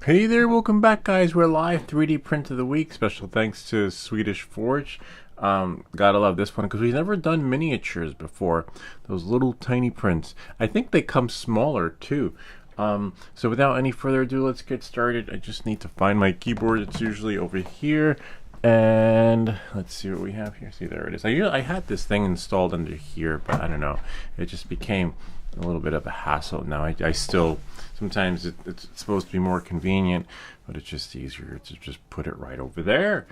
Hey there, welcome back guys. We're live 3D print of the week. Special thanks to Swedish Forge. Gotta love this one because we've never done miniatures before. Those little tiny prints. I think they come smaller too. So without any further ado, let's get started. I just need to find my keyboard. It's usually over here. And let's see what we have here. See, there it is. I had this thing installed under here, but I don't know. It just became a little bit of a hassle. Now I still, sometimes it's supposed to be more convenient, but it's just easier to just put it right over there.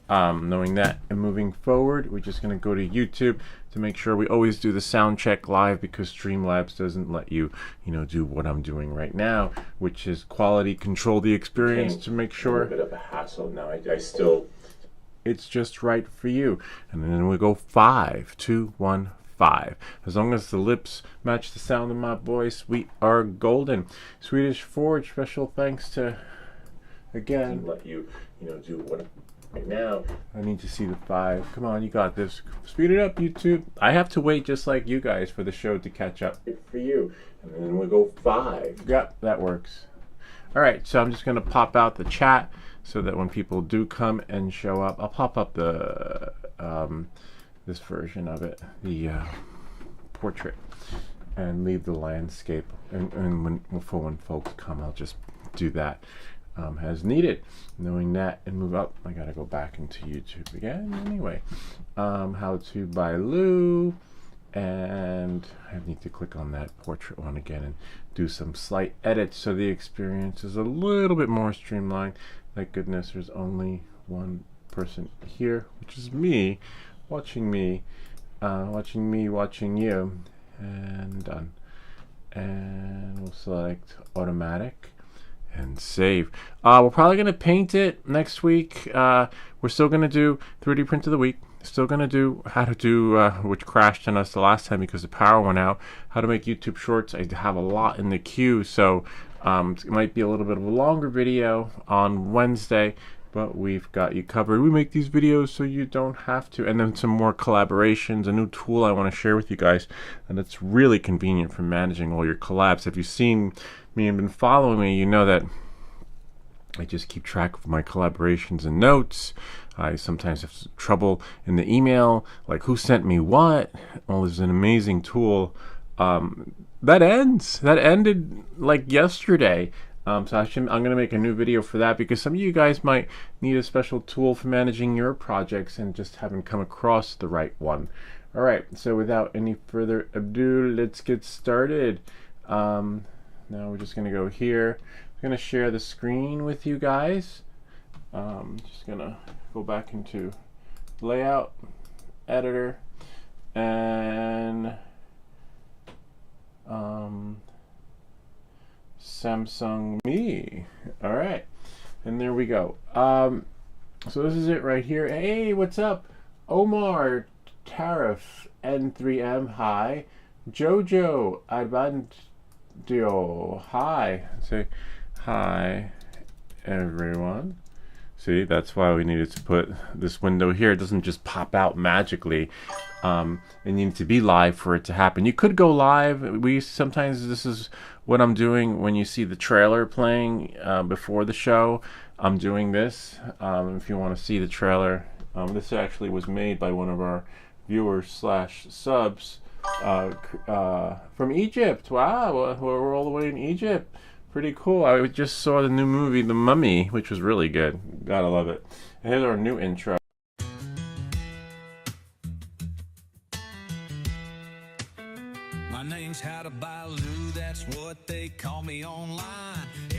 Knowing that and moving forward, we're just going to go to YouTube to make sure we always do the sound check live, because Streamlabs doesn't let you, do what I'm doing right now, which is quality control the experience to make sure. A bit of a hassle. Now I still, it's just right for you. And then we go 5, 2, 1, 5. As long as the lips match the sound of my voice, we are golden. Swedish Forge, special thanks to, again, let you, do what right now. I need to see the 5. Come on, you got this. Speed it up, YouTube. I have to wait just like you guys for the show to catch up for you. And then we go 5. Yep, that works. All right, so I'm just going to pop out the chat so that when people do come and show up, I'll pop up the this version of it, the portrait, and leave the landscape. And when folks come, I'll just do that as needed. Knowing that, and move up. I gotta go back into YouTube again. Anyway, how to by Lou, and I need to click on that portrait one again and do some slight edits so the experience is a little bit more streamlined. Thank goodness there's only one person here, which is me, watching you, and done. And we'll select automatic and save. We're probably going to paint it next week. We're still going to do 3D print of the week. Still going to do how to do, which crashed on us the last time because the power went out, how to make YouTube shorts. I have a lot in the queue, so it might be a little bit of a longer video on Wednesday, but we've got you covered. We make these videos so you don't have to. And then some more collaborations, a new tool I want to share with you guys, and it's really convenient for managing all your collabs. If you've seen me and been following me, you know that I just keep track of my collaborations and notes. I sometimes have trouble in the email, like who sent me what. Well, there's an amazing tool that ended like yesterday. So I'm going to make a new video for that, because some of you guys might need a special tool for managing your projects and just haven't come across the right one. All right, so without any further ado, let's get started. Now we're just going to go here. I'm going to share the screen with you guys. Just going to go back into layout, editor, and Samsung Me. All right, and there we go. So this is it right here. Hey, what's up? Omar Tariff N3M. Hi. Jojo Advandio. Hi. Say hi, everyone. See, that's why we needed to put this window here. It doesn't just pop out magically. And you need to be live for it to happen. You could go live. Sometimes this is what I'm doing when you see the trailer playing before the show. I'm doing this. If you want to see the trailer, this actually was made by one of our viewers / subs from Egypt. Wow, we're all the way in Egypt. Pretty cool. I just saw the new movie, The Mummy, which was really good. Gotta love it. And here's our new intro. My name's How to Buy Lou, that's what they call me online.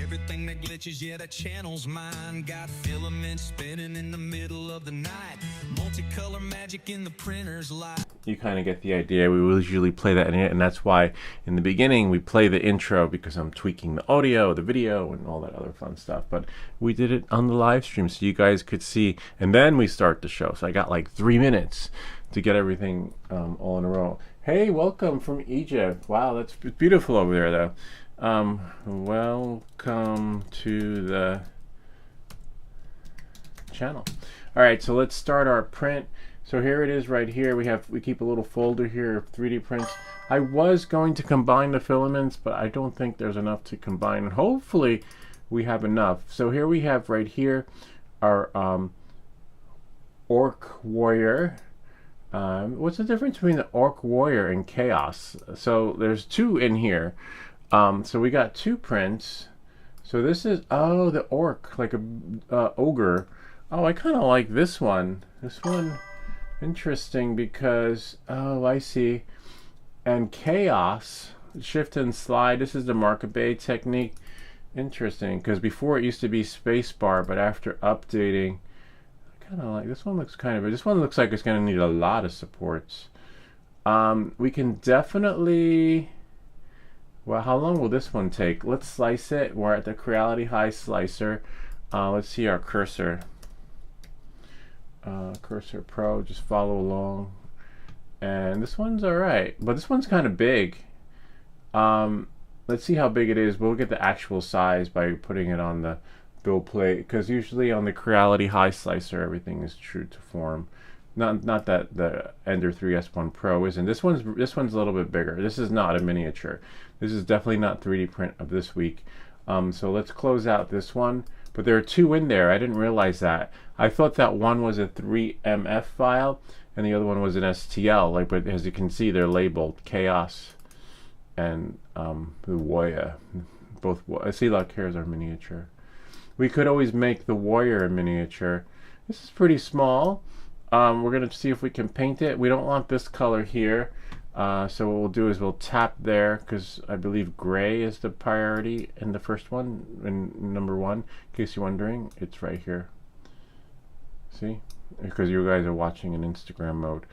Everything that glitches, yeah, that channel's mine. Got filaments spinning in the middle of the night. Multicolor magic in the printer's light. You kind of get the idea. We will usually play that in it, and that's why in the beginning we play the intro, because I'm tweaking the audio, the video, and all that other fun stuff. But we did it on the live stream so you guys could see, and then we start the show. So I got like 3 minutes to get everything all in a row. Hey, welcome from Egypt. Wow, that's beautiful over there, though. Welcome to the channel. All right, so let's start our print. So here it is right here. We keep a little folder here of 3D prints. I was going to combine the filaments, but I don't think there's enough to combine. And hopefully we have enough. So here we have right here our Orc Warrior. What's the difference between the Orc Warrior and Chaos? So there's two in here. So we got two prints. So this is, oh, the Orc, like a ogre. Oh, I kind of like this one. This one, interesting because, oh, I see. And Chaos, shift and slide. This is the Market Bay technique. Interesting, because before it used to be spacebar, but after updating, I kind of like this one. Looks kind of, this one looks like it's going to need a lot of supports. We can definitely, well, how long will this one take? Let's slice it. We're at the Creality High Slicer. Let's see our cursor. Cursor Pro, just follow along. And this one's alright, but this one's kind of big. Let's see how big it is. We'll get the actual size by putting it on the build plate, because usually on the Creality High Slicer everything is true to form. Not that the Ender 3S1 Pro isn't. This one's a little bit bigger. This is not a miniature. This is definitely not 3D print of this week. So let's close out this one. But there are two in there. I didn't realize that. I thought that one was a 3MF file and the other one was an STL. Like, but as you can see, they're labeled Chaos and the Warrior. Both. I see like here's our miniature. We could always make the Warrior a miniature. This is pretty small. We're gonna see if we can paint it. We don't want this color here. So what we'll do is we'll tap there, because I believe gray is the priority in the first one, in number 1. In case you're wondering, it's right here. See? Because you guys are watching in Instagram mode.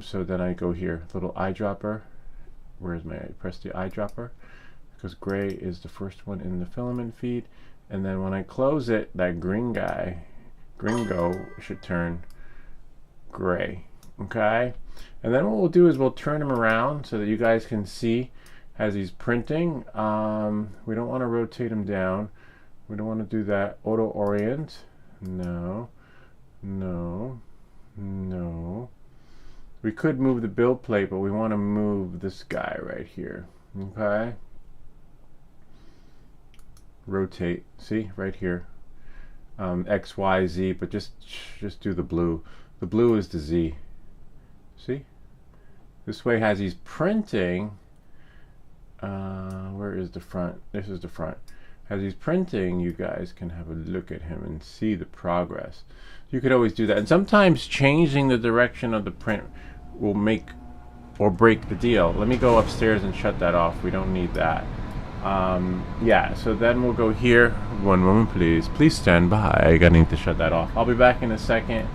So then I go here, little eyedropper. Where's my, press the eyedropper, because gray is the first one in the filament feed. And then when I close it, that green guy, Gringo, should turn gray. Okay? And then what we'll do is we'll turn him around so that you guys can see as he's printing. We don't want to rotate him down. We don't want to do that. Auto orient. No. No. No. We could move the build plate, but we want to move this guy right here. Okay? Rotate. See? Right here. X, Y, Z, but just do the blue. The blue is the Z. See? This way, as he's printing, where is the front? This is the front. As he's printing, you guys can have a look at him and see the progress. You could always do that. And sometimes changing the direction of the print will make or break the deal. Let me go upstairs and shut that off. We don't need that. Yeah, so then we'll go here. One moment, please. Please stand by. I need to shut that off. I'll be back in a second.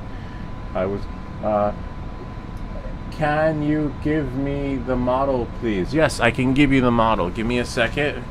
Can you give me the model, please? Yes, I can give you the model. Give me a second.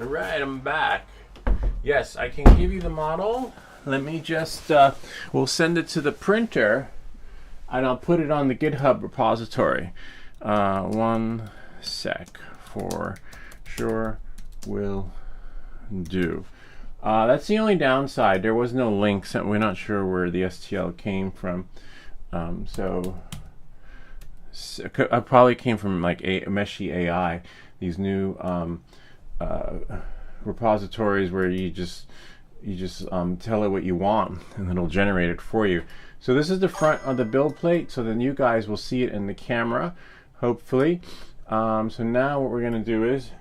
Alright, I'm back. Yes, I can give you the model. Let me just, we'll send it to the printer and I'll put it on the GitHub repository. One sec, for sure will do. That's the only downside. There was no link sent. We're not sure where the STL came from. So it probably came from like Meshi AI, these new repositories where you just tell it what you want and it'll generate it for you. So this is the front of the build plate, so then you guys will see it in the camera, hopefully. So now what we're going to do is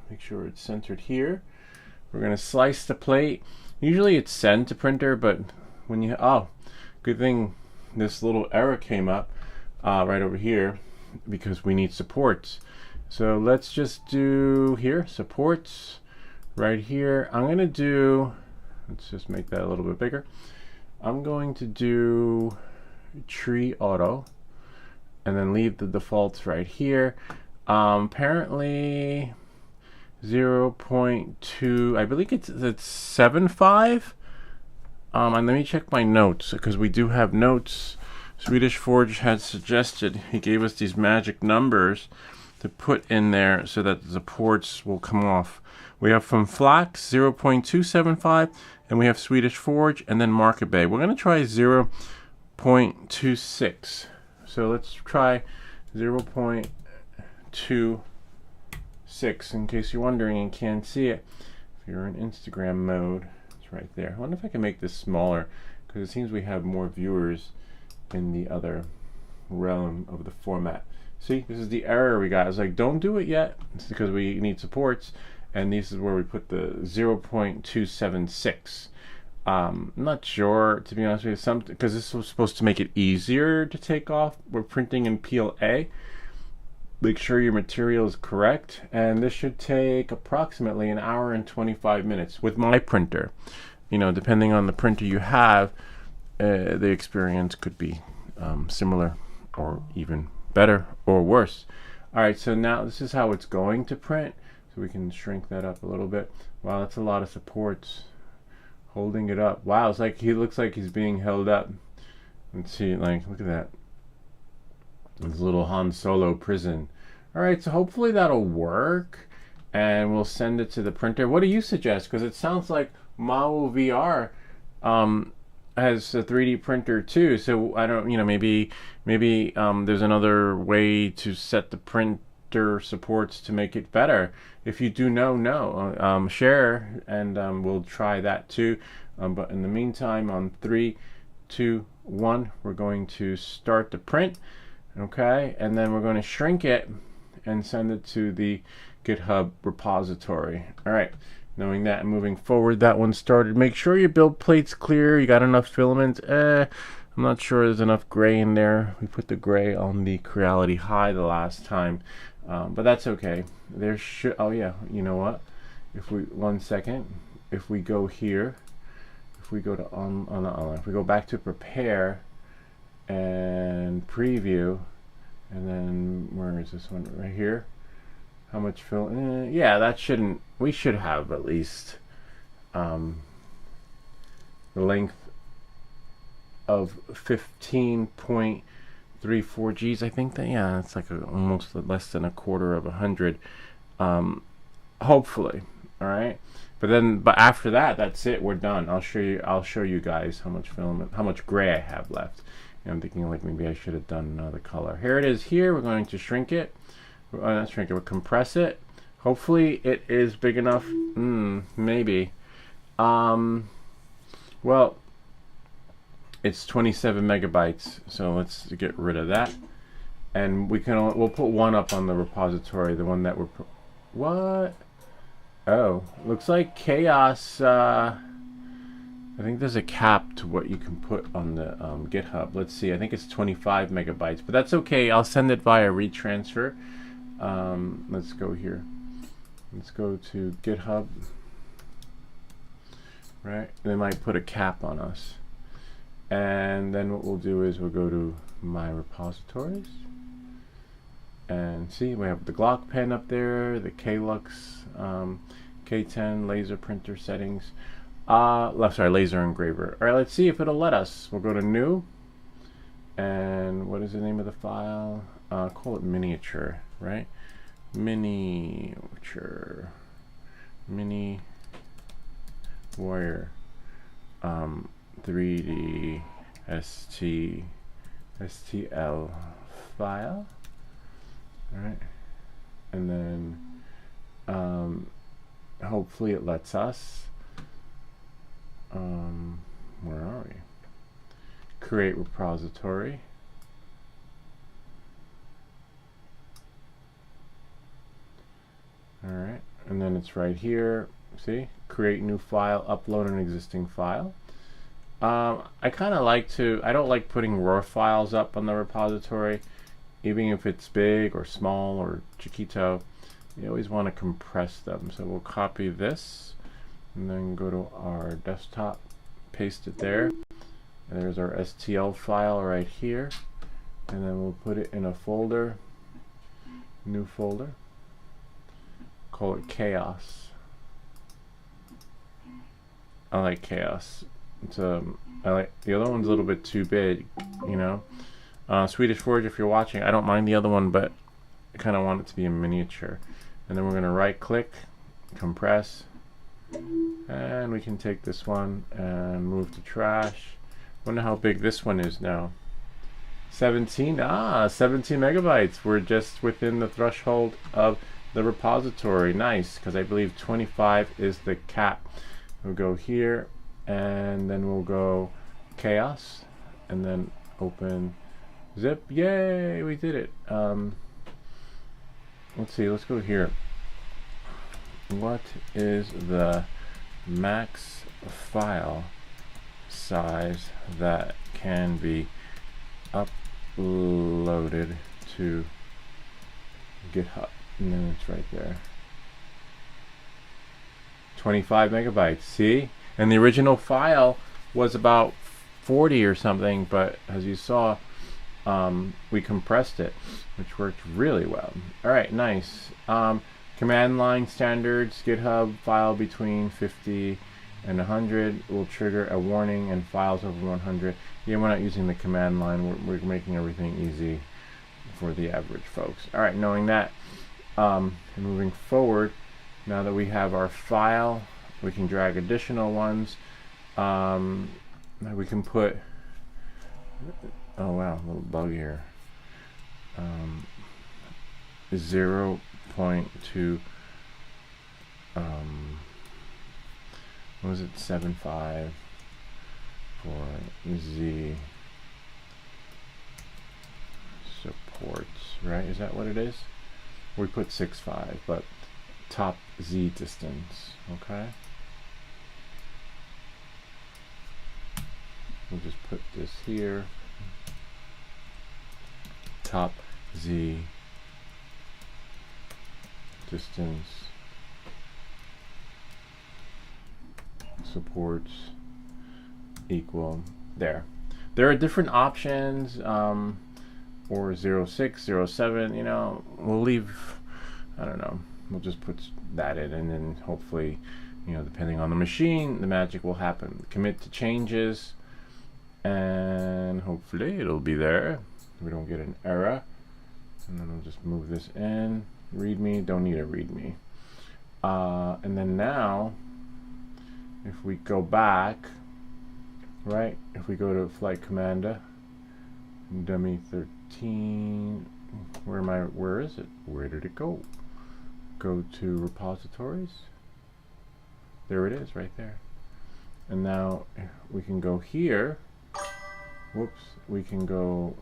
make sure it's centered here. We're going to slice the plate. Usually it's sent to printer, but when you, oh, good thing this little error came up right over here, because we need supports. So let's just do here, supports, right here, I'm going to do, let's just make that a little bit bigger. I'm going to do tree auto and then leave the defaults right here. Apparently 0.2, I believe it's 7.5. And let me check my notes, because we do have notes. Swedish Forge had suggested, he gave us these magic numbers to put in there so that the ports will come off. We have from Flax 0.275, and we have Swedish Forge, and then Market Bay. We're going to try 0.26. So let's try 0.26 in case you're wondering and can't see it. If you're in Instagram mode, it's right there. I wonder if I can make this smaller, because it seems we have more viewers in the other realm of the format. See, this is the error we got. It's like, don't do it yet. It's because we need supports, and this is where we put the 0.276. I'm not sure, to be honest with you, because this was supposed to make it easier to take off. We're printing in PLA. Make sure your material is correct, and this should take approximately an hour and 25 minutes with my printer. You know, depending on the printer you have, the experience could be similar or even better or worse. All right, so now this is how it's going to print. So we can shrink that up a little bit. Wow, that's a lot of supports holding it up. Wow, it's like he looks like he's being held up. Let's see, like, look at that. This little Han Solo prison. All right, so hopefully that'll work, and we'll send it to the printer. What do you suggest? Because it sounds like Mau VR has a 3D printer too. So I don't, maybe there's another way to set the printer supports to make it better. If you do know, share, and we'll try that too. But in the meantime, on 3, 2, 1, we're going to start the print. Okay, and then we're going to shrink it and send it to the GitHub repository. All right, knowing that and moving forward, that one started. Make sure your build plate's clear. You got enough filament. I'm not sure there's enough gray in there. We put the gray on the Creality High the last time, but that's okay. There should, oh yeah, you know what? If we, 1 second, if we go here, if we go to if we go back to prepare and preview, and then where is this one? Right here. How much fill? Yeah, that shouldn't. We should have at least the length of 15.34 Gs. I think that, yeah, it's like almost less than 1/4 of 100. Hopefully, all right. But after that, that's it. We're done. I'll show you guys how much filament, how much gray I have left. And I'm thinking like maybe I should have done another color. Here it is. Here we're going to shrink it. Not shrink it. We'll compress it. Hopefully it is big enough. Maybe. Well, it's 27 megabytes. So let's get rid of that. And we'll put one up on the repository. The one that we're. What? Oh, looks like Chaos. I think there's a cap to what you can put on the GitHub. Let's see. I think it's 25 megabytes, but that's okay. I'll send it via retransfer. Let's go here. Let's go to GitHub. Right? They might put a cap on us. And then what we'll do is we'll go to my repositories. And see, we have the Glock pen up there, the Klux K10 laser printer settings. Laser engraver. All right, let's see if it'll let us. We'll go to new, and what is the name of the file? Call it miniature, right? Miniature, mini warrior, 3D STL file. All right, and then hopefully it lets us. Where are we? Create repository. All right, and then it's right here. See, create new file, upload an existing file. I kind of like to. I don't like putting raw files up on the repository, even if it's big or small or chiquito. you always want to compress them. So we'll copy this and then go to our desktop, paste it there, and there's our STL file right here, and then we'll put it in a folder, new folder, call it chaos. I like chaos. It's I like the other one's a little bit too big, you know. Swedish Forge, if you're watching, I don't mind the other one, but I kind of want it to be a miniature. And then we're going to right click, compress, and we can take this one and move to trash. Wonder how big this one is now. 17 megabytes. We're just within the threshold of the repository. Nice, because I believe 25 is the cap. We'll go here, and then we'll go chaos, and then open zip. Yay, we did it. Let's see, let's go here. What is the max file size that can be uploaded to GitHub? And then it's right there. 25 megabytes. See? And the original file was about 40 or something, but as you saw, we compressed it, which worked really well. All right, nice. Command line standards, GitHub file between 50 and 100 will trigger a warning, and files over 100. Yeah, we're not using the command line. We're making everything easy for the average folks. All right, knowing that, moving forward, now that we have our file, we can drag additional ones. We can put, oh wow, a little bug here. 0.2, what was it, 7.5 for Z supports, right? Is that what it is? We put 6.5, but top Z distance, okay? We'll just put this here. Top Z distance supports equal there. There are different options, or 06, 07, you know, we'll leave, I don't know, we'll just put that in, and then hopefully, you know, depending on the machine, the magic will happen. Commit to changes, and hopefully it'll be there. We don't get an error. And then we'll just move this in. README, don't need a README. And then now, if we go back, right, if we go to Flight Commander, dummy 13, where is it? Where did it go? Go to repositories. There it is, right there. And now we can go here. Whoops, we can go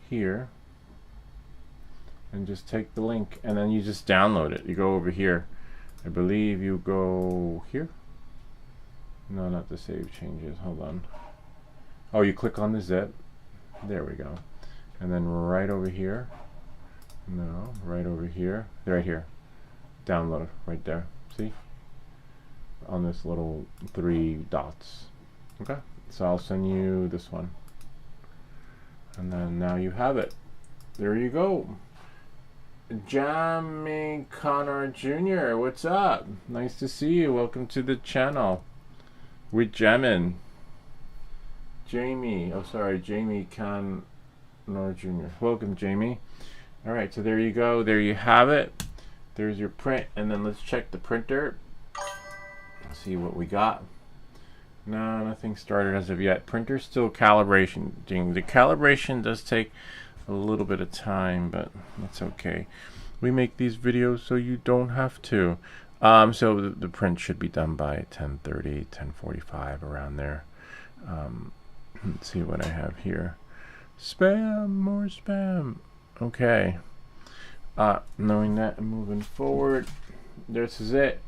here and just take the link, and then you just download it. You go over here. I believe you go here. No, not the save changes. Hold on. Oh, you click on the zip. There we go. And then right over here. No, right over here. Right here. Download right there. See? On this little 3 dots. Okay. So I'll send you this one. And then now you have it. There you go. Jamie Connor Jr., what's up? Nice to see you. Welcome to the channel. We're jamming. Jamie Connor Jr. Welcome, Jamie. Alright, so there you go. There you have it. There's your print. And then let's check the printer. See what we got. No, nothing started as of yet. Printer's still calibration. The calibration does take a little bit of time, but that's okay. We make these videos so you don't have to. So the print should be done by 10:30, 10:45, around there. Let's see what I have here. Spam, more spam. Okay. Knowing that and moving forward, this is it.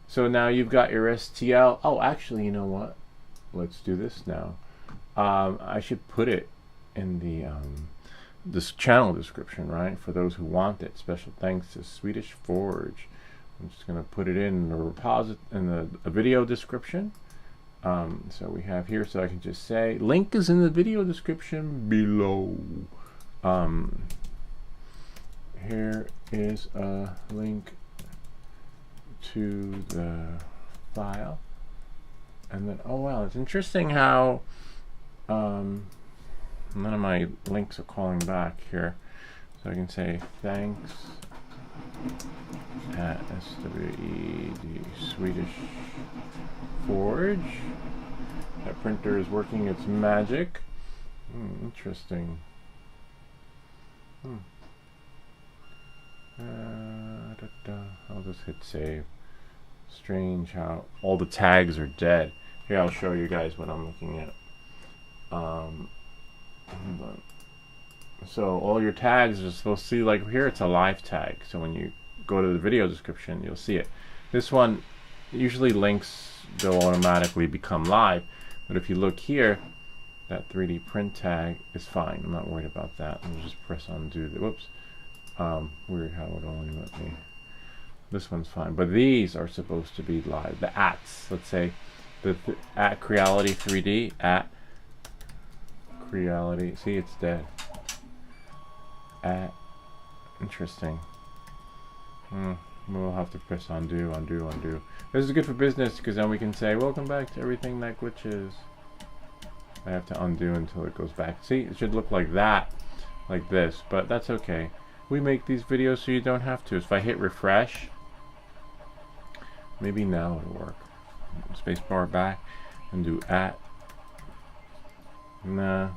So now you've got your STL. Oh, actually, you know what? Let's do this now. I should put it in this channel description, right? For those who want it. Special thanks to Swedish Forge. I'm just gonna put it in the a video description. So we have here, so I can just say link is in the video description below. Here is a link to the file, and then, oh wow, it's interesting how none of my links are calling back here. So I can say thanks at SWED Swedish Forge. That printer is working its magic. Interesting. I'll just hit save. Strange how all the tags are dead. Here, I'll show you guys what I'm looking at. Hold on. So all your tags are supposed to see, like here it's a live tag. So when you go to the video description, you'll see it. This one, usually links will automatically become live. But if you look here, that 3D print tag is fine. I'm not worried about that. I'll just press undo. Whoops. Weird how it only let me. This one's fine. But these are supposed to be live. The ats, let's say, at Creality 3D, at Creality. See, it's dead. At. Interesting. We'll have to press undo, undo, undo. This is good for business because then we can say, welcome back to everything that glitches. I have to undo until it goes back. See, it should look like that, like this, but that's okay. We make these videos so you don't have to. If I hit refresh, maybe now it'll work. Spacebar back and do at. Nah.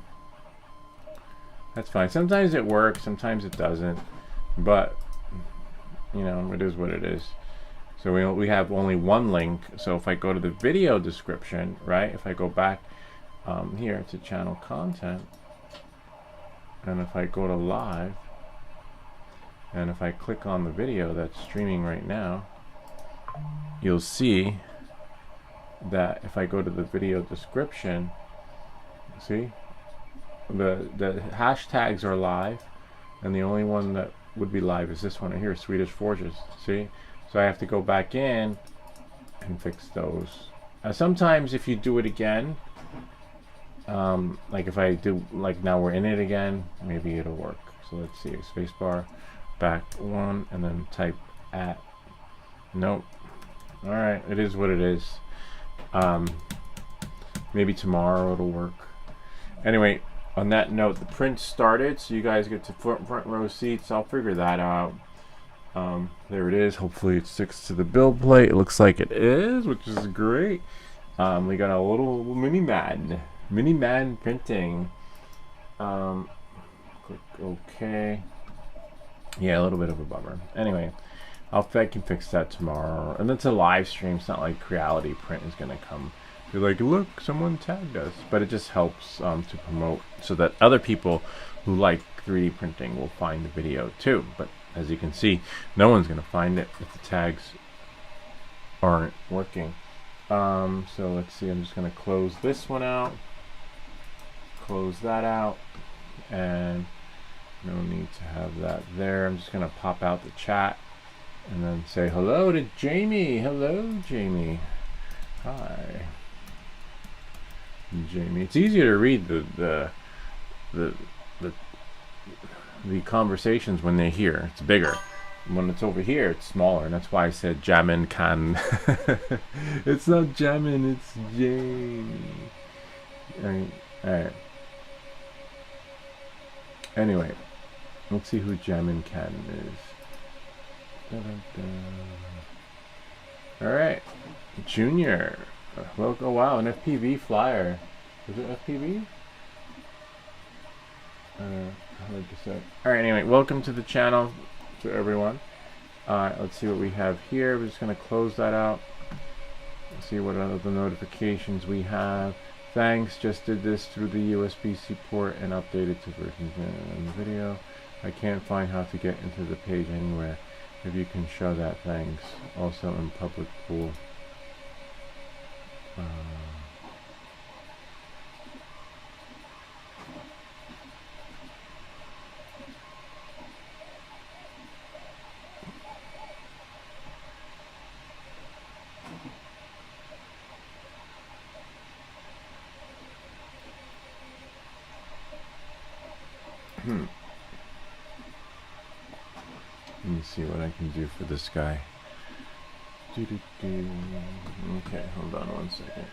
That's fine. Sometimes it works, sometimes it doesn't. But, you know, it is what it is. So we have only one link. So if I go to the video description, right? If I go back here to channel content, and if I go to live, and if I click on the video that's streaming right now, you'll see that if I go to the video description, see, the hashtags are live, and the only one that would be live is this one right here, Swedish Forges. See, so I have to go back in and fix those. Sometimes if you do it again, like if I do, like now we're in it again, maybe it'll work. So let's see, spacebar, back one, and then type at. Nope. All right, it is what it is. Maybe tomorrow it'll work. Anyway, on that note, the print started, so you guys get to front row seats. I'll figure that out. There it is. Hopefully it sticks to the build plate. It looks like it is, which is great. We got a little mini man printing. Click OK. Yeah, a little bit of a bummer. Anyway, I can fix that tomorrow. And it's a live stream. It's not like Creality Print is going to come. You're like, look, someone tagged us. But it just helps to promote so that other people who like 3D printing will find the video too. But as you can see, no one's going to find it if the tags aren't working. So let's see, I'm just going to close this one out. Close that out. And no need to have that there. I'm just going to pop out the chat and then say hello to Jamie. Hello, Jamie. Hi. Jamie. It's easier to read the conversations when they're here. It's bigger. When it's over here, it's smaller, and that's why I said Jamin can. It's not Jamin, it's Jamie. Alright. Anyway, let's see who Jamin Can is. Alright, Junior. Well, oh wow, an FPV flyer. Is it FPV? 100%. Alright, anyway, welcome to the channel to everyone. Let's see what we have here. We're just going to close that out. Let's see what other notifications we have. Thanks, just did this through the USB-C port and updated to version in the video. I can't find how to get into the page anywhere. If you can show that, thanks. Also in public pool. Let me see what I can do for this guy. Okay, hold on 1 second.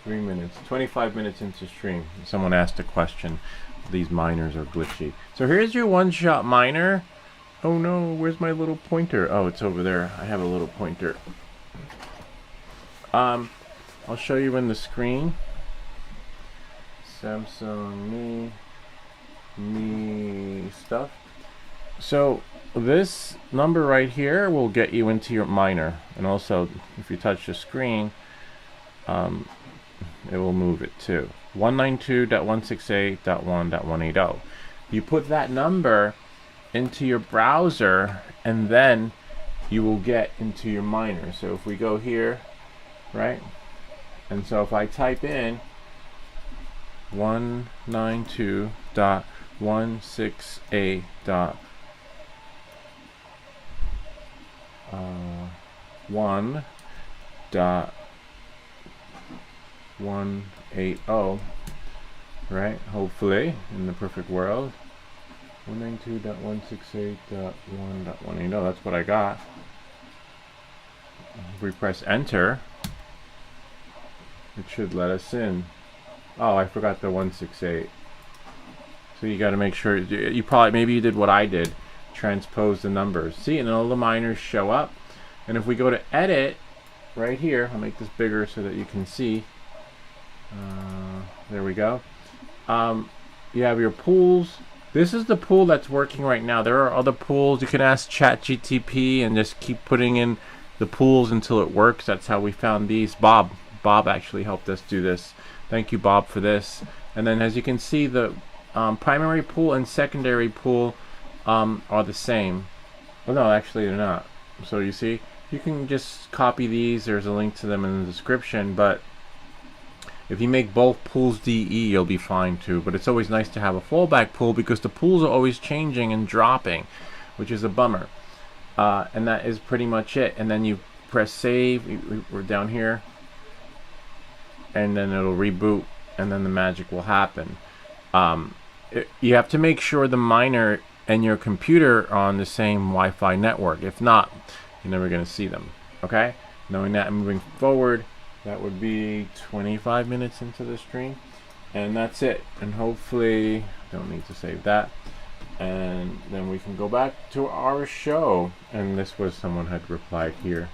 3 minutes, 25 minutes into stream. Someone asked a question. These miners are glitchy. So here's your one-shot miner. Oh no, where's my little pointer? Oh, it's over there. I have a little pointer. I'll show you in the screen. Samsung me stuff. So this number right here will get you into your miner, and also if you touch the screen, it will move it too. 192.168.1.180. You put that number into your browser, and then you will get into your miner. So if we go here, right, and so if I type in 192.168.1.180, right? Hopefully, in the perfect world, 192.168.1.180. That's what I got. If we press enter, it should let us in. Oh, I forgot the 168. So you got to make sure you probably, maybe you did what I did, transpose the numbers. See, and all the miners show up. And if we go to edit right here, I'll make this bigger so that you can see. There we go. You have your pools. This is the pool that's working right now. There are other pools. You can ask ChatGTP and just keep putting in the pools until it works. That's how we found these. Bob actually helped us do this. Thank you, Bob, for this. And then as you can see, the primary pool and secondary pool are the same. Well, no, actually they're not. So you see, you can just copy these. There's a link to them in the description. But if you make both pools DE, you'll be fine too. But it's always nice to have a fallback pool because the pools are always changing and dropping, which is a bummer. And that is pretty much it. And then you press save. We're down here. And then it'll reboot, and then the magic will happen. You have to make sure the miner and your computer are on the same Wi-Fi network. If not, you're never going to see them. Okay? Knowing that, moving forward, that would be 25 minutes into the stream. And that's it. And hopefully, don't need to save that. And then we can go back to our show. And this was, someone had replied here.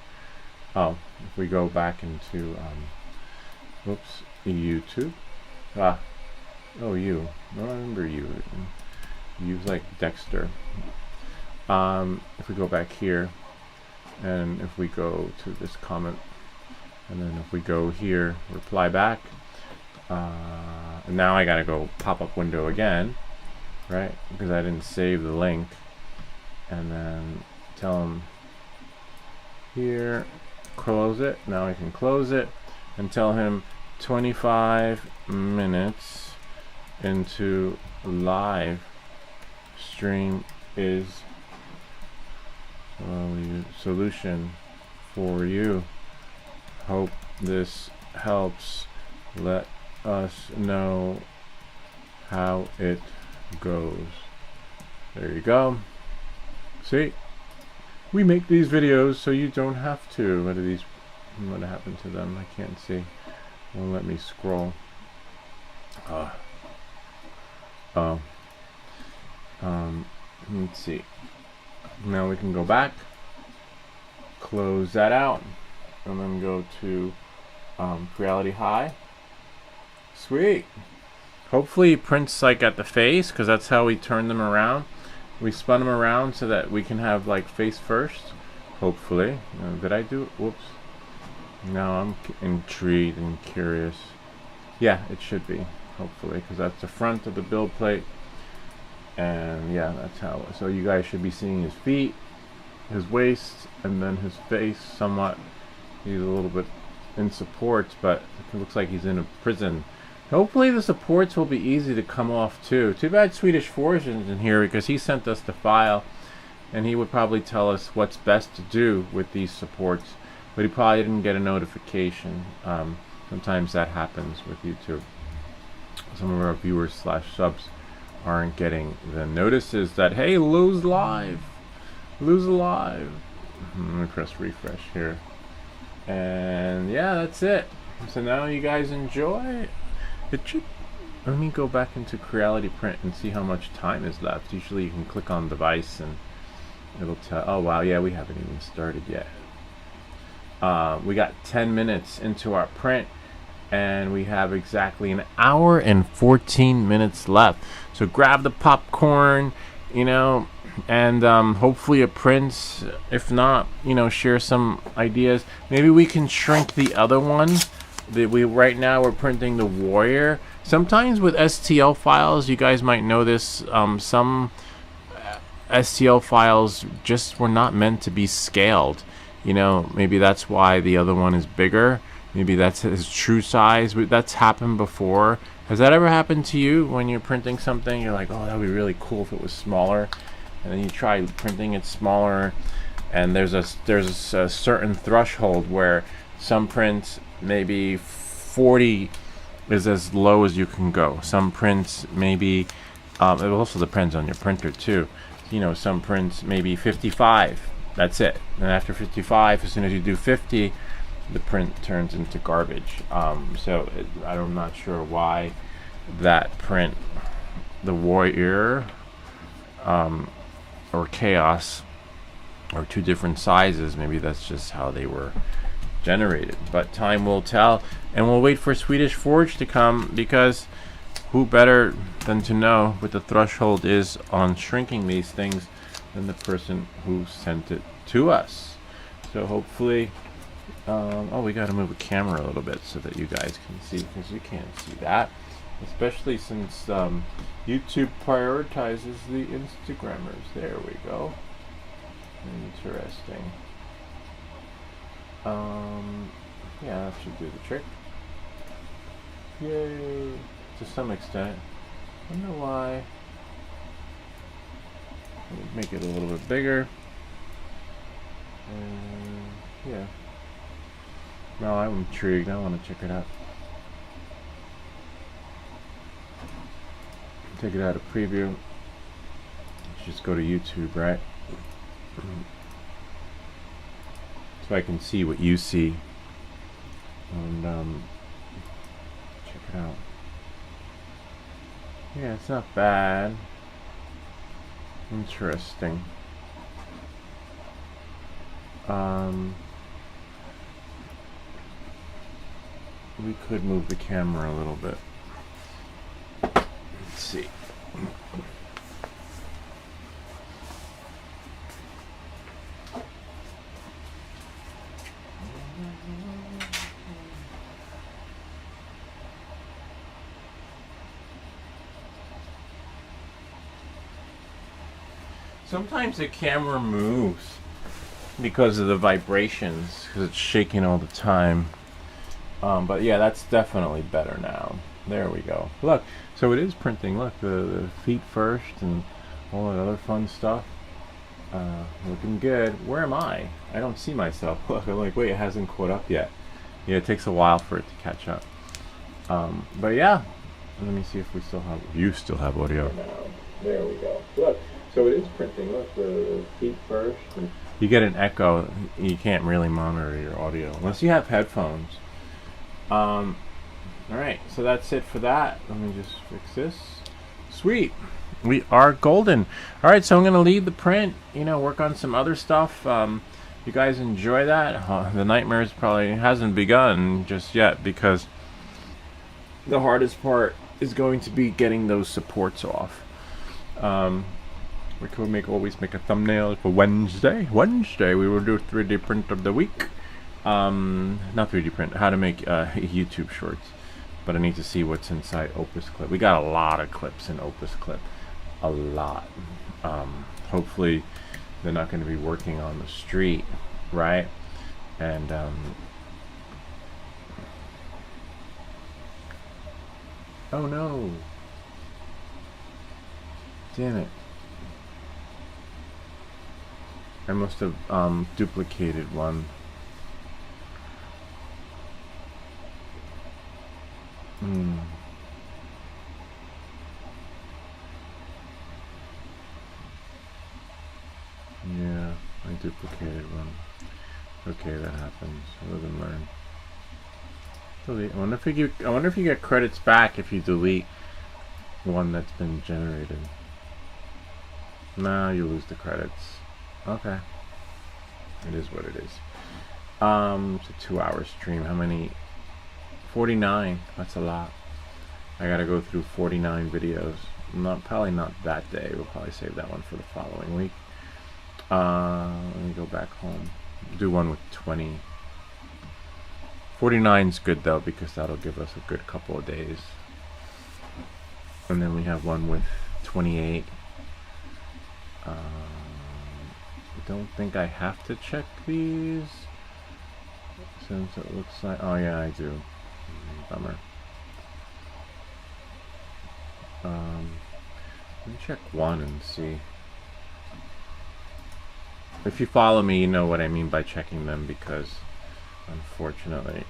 Oh, if we go back into... Oops, YouTube. Oh, you. No, I remember you. You's like Dexter. If we go back here, and if we go to this comment, and then if we go here, reply back. And now I gotta go pop-up window again, right? Because I didn't save the link. And then tell them here, close it. Now I can close it. And tell him 25 minutes into live stream is solution for you. Hope this helps. Let us know how it goes. There you go. See, we make these videos so you don't have to. What are these? What happened to them? I can't see. Won't let me scroll. Let's see. Now we can go back, close that out, and then go to Reality High. Sweet. Hopefully it prints like at the face, because that's how we turn them around. We spun them around so that we can have like face first. Hopefully. Did I do it? Whoops. Now I'm intrigued and curious. Yeah, it should be, hopefully, because that's the front of the build plate. And yeah, that's how. So you guys should be seeing his feet, his waist, and then his face somewhat. He's a little bit in supports, but it looks like he's in a prison. Hopefully the supports will be easy to come off too. Too bad Swedish Forge isn't in here, because he sent us the file and he would probably tell us what's best to do with these supports, but he probably didn't get a notification. Sometimes that happens with YouTube. Some of our viewers / subs aren't getting the notices that, hey, lose live. Lose alive. Let me press refresh here. And yeah, that's it. So now you guys enjoy. It should. Let me go back into Creality Print and see how much time is left. Usually you can click on device and it'll tell. Oh wow, yeah, we haven't even started yet. We got 10 minutes into our print and we have exactly an hour and 14 minutes left. So grab the popcorn, you know, and hopefully it prints. If not, you know, share some ideas. Maybe we can shrink the other one. Right now we're printing the Warrior. Sometimes with STL files, you guys might know this, some STL files just were not meant to be scaled. You know, maybe that's why the other one is bigger. Maybe that's his true size. That's happened before. Has that ever happened to you when you're printing something? You're like, oh, that would be really cool if it was smaller. And then you try printing it smaller, and there's a certain threshold where some prints, maybe 40 is as low as you can go. Some prints maybe, it also depends on your printer too. You know, some prints maybe 55. That's it. And after 55, as soon as you do 50, the print turns into garbage. I'm not sure why that print, the Warrior or Chaos, are two different sizes. Maybe that's just how they were generated. But time will tell, and we'll wait for Swedish Forge to come, because who better than to know what the threshold is on shrinking these things than the person who sent it to us. So hopefully, we got to move the camera a little bit so that you guys can see, because you can't see that, especially since YouTube prioritizes the Instagrammers. There we go. Interesting. Yeah, that should do the trick. Yay! To some extent. I don't know why. Make it a little bit bigger. Yeah. No, I'm intrigued. I want to check it out. Take it out of preview. Let's just go to YouTube, right? So I can see what you see. And check it out. Yeah, it's not bad. Interesting. We could move the camera a little bit. Let's see. Sometimes the camera moves because of the vibrations, because it's shaking all the time. But yeah, that's definitely better now. There we go. Look, so it is printing. Look, the feet first and all that other fun stuff. Looking good. Where am I? I don't see myself. Look, I'm like, wait, it hasn't caught up yet. Yeah, it takes a while for it to catch up. But yeah, let me see if we still have. You still have audio. There we go. Look, so it is printing. Look, the feet first. And you get an echo. You can't really monitor your audio unless you have headphones. All right, so that's it for that. Let me just fix this. Sweet. We are golden. All right, so I'm going to leave the print, work on some other stuff. You guys enjoy that? The nightmares probably hasn't begun just yet, because the hardest part is going to be getting those supports off. We could always make a thumbnail for Wednesday. Wednesday we will do 3D print of the week. Not 3D print, how to make YouTube shorts. But I need to see what's inside Opus Clip. We got a lot of clips in Opus Clip. A lot. Hopefully they're not going to be working on the street, right? And oh no. Damn it. I must have duplicated one. duplicated one. Okay, that happens. Live and learn. Delete. I wonder if you get credits back if you delete one that's been generated. Nah, you lose the credits. Okay. It is what it is. It's a 2-hour stream. How many? 49. That's a lot. I gotta go through 49 videos. Probably not that day. We'll probably save that one for the following week. Let me go back home. Do one with 20. 49's good though, because that'll give us a good couple of days. And then we have one with 28. I don't think I have to check these, since it looks like, oh yeah, I do. Bummer. Let me check one and see. If you follow me, you know what I mean by checking them, because unfortunately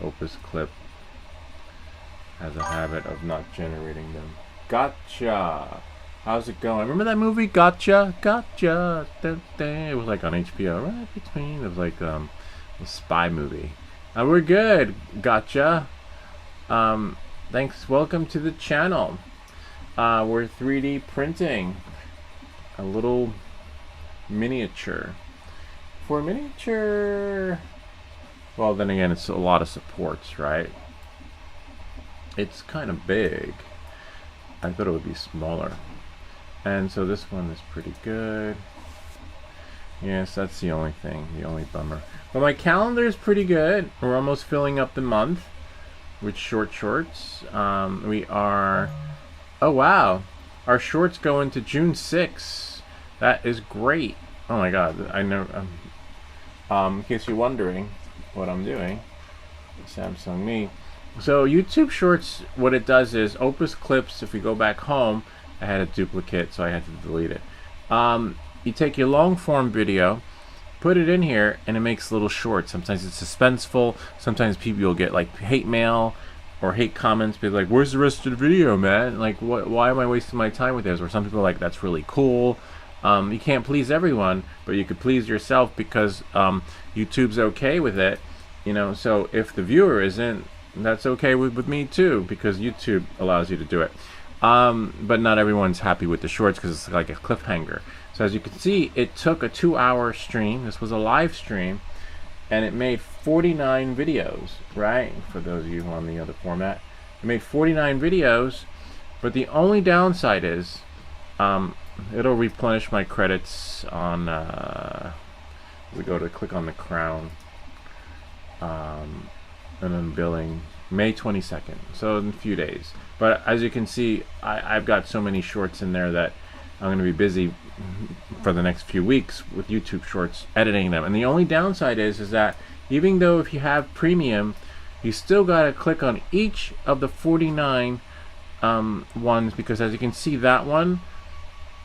Opus Clip has a habit of not generating them. Gotcha! How's it going? Remember that movie, Gotcha? Gotcha! Dun, dun. It was like on HBO, right between. It was like a spy movie. We're good, Gotcha. Thanks, welcome to the channel. We're 3D printing a little miniature. For a miniature, well, then again, it's a lot of supports, right? It's kind of big. I thought it would be smaller. And so this one is pretty good. Yes, that's the only thing, the only bummer. But my calendar is pretty good. We're almost filling up the month with short shorts. We are, oh wow, our shorts go into June 6th. That is great. Oh my god, I know. In case you're wondering what I'm doing, Samsung Me. So YouTube Shorts, what it does is Opus Clips. If we go back home, I had a duplicate, so I had to delete it. You take your long form video, put it in here, and it makes little shorts. Sometimes it's suspenseful. Sometimes people will get like hate mail or hate comments, be like, "Where's the rest of the video, man? Like, why am I wasting my time with this?" Or some people are like, "That's really cool." You can't please everyone, but you could please yourself, because YouTube's okay with it, you know. So if the viewer isn't, that's okay with me too, because YouTube allows you to do it. But not everyone's happy with the shorts because it's like a cliffhanger. So as you can see, it took a 2-hour stream. This was a live stream, and it made 49 videos, right? For those of you who are on the other format, it made 49 videos. But the only downside is, it'll replenish my credits on, we go to click on the crown, and then billing, May 22nd, so in a few days. But as you can see, I've got so many shorts in there that I'm going to be busy for the next few weeks with YouTube Shorts, editing them. And the only downside is that even though if you have premium, you still got to click on each of the 49 ones, because as you can see, that one,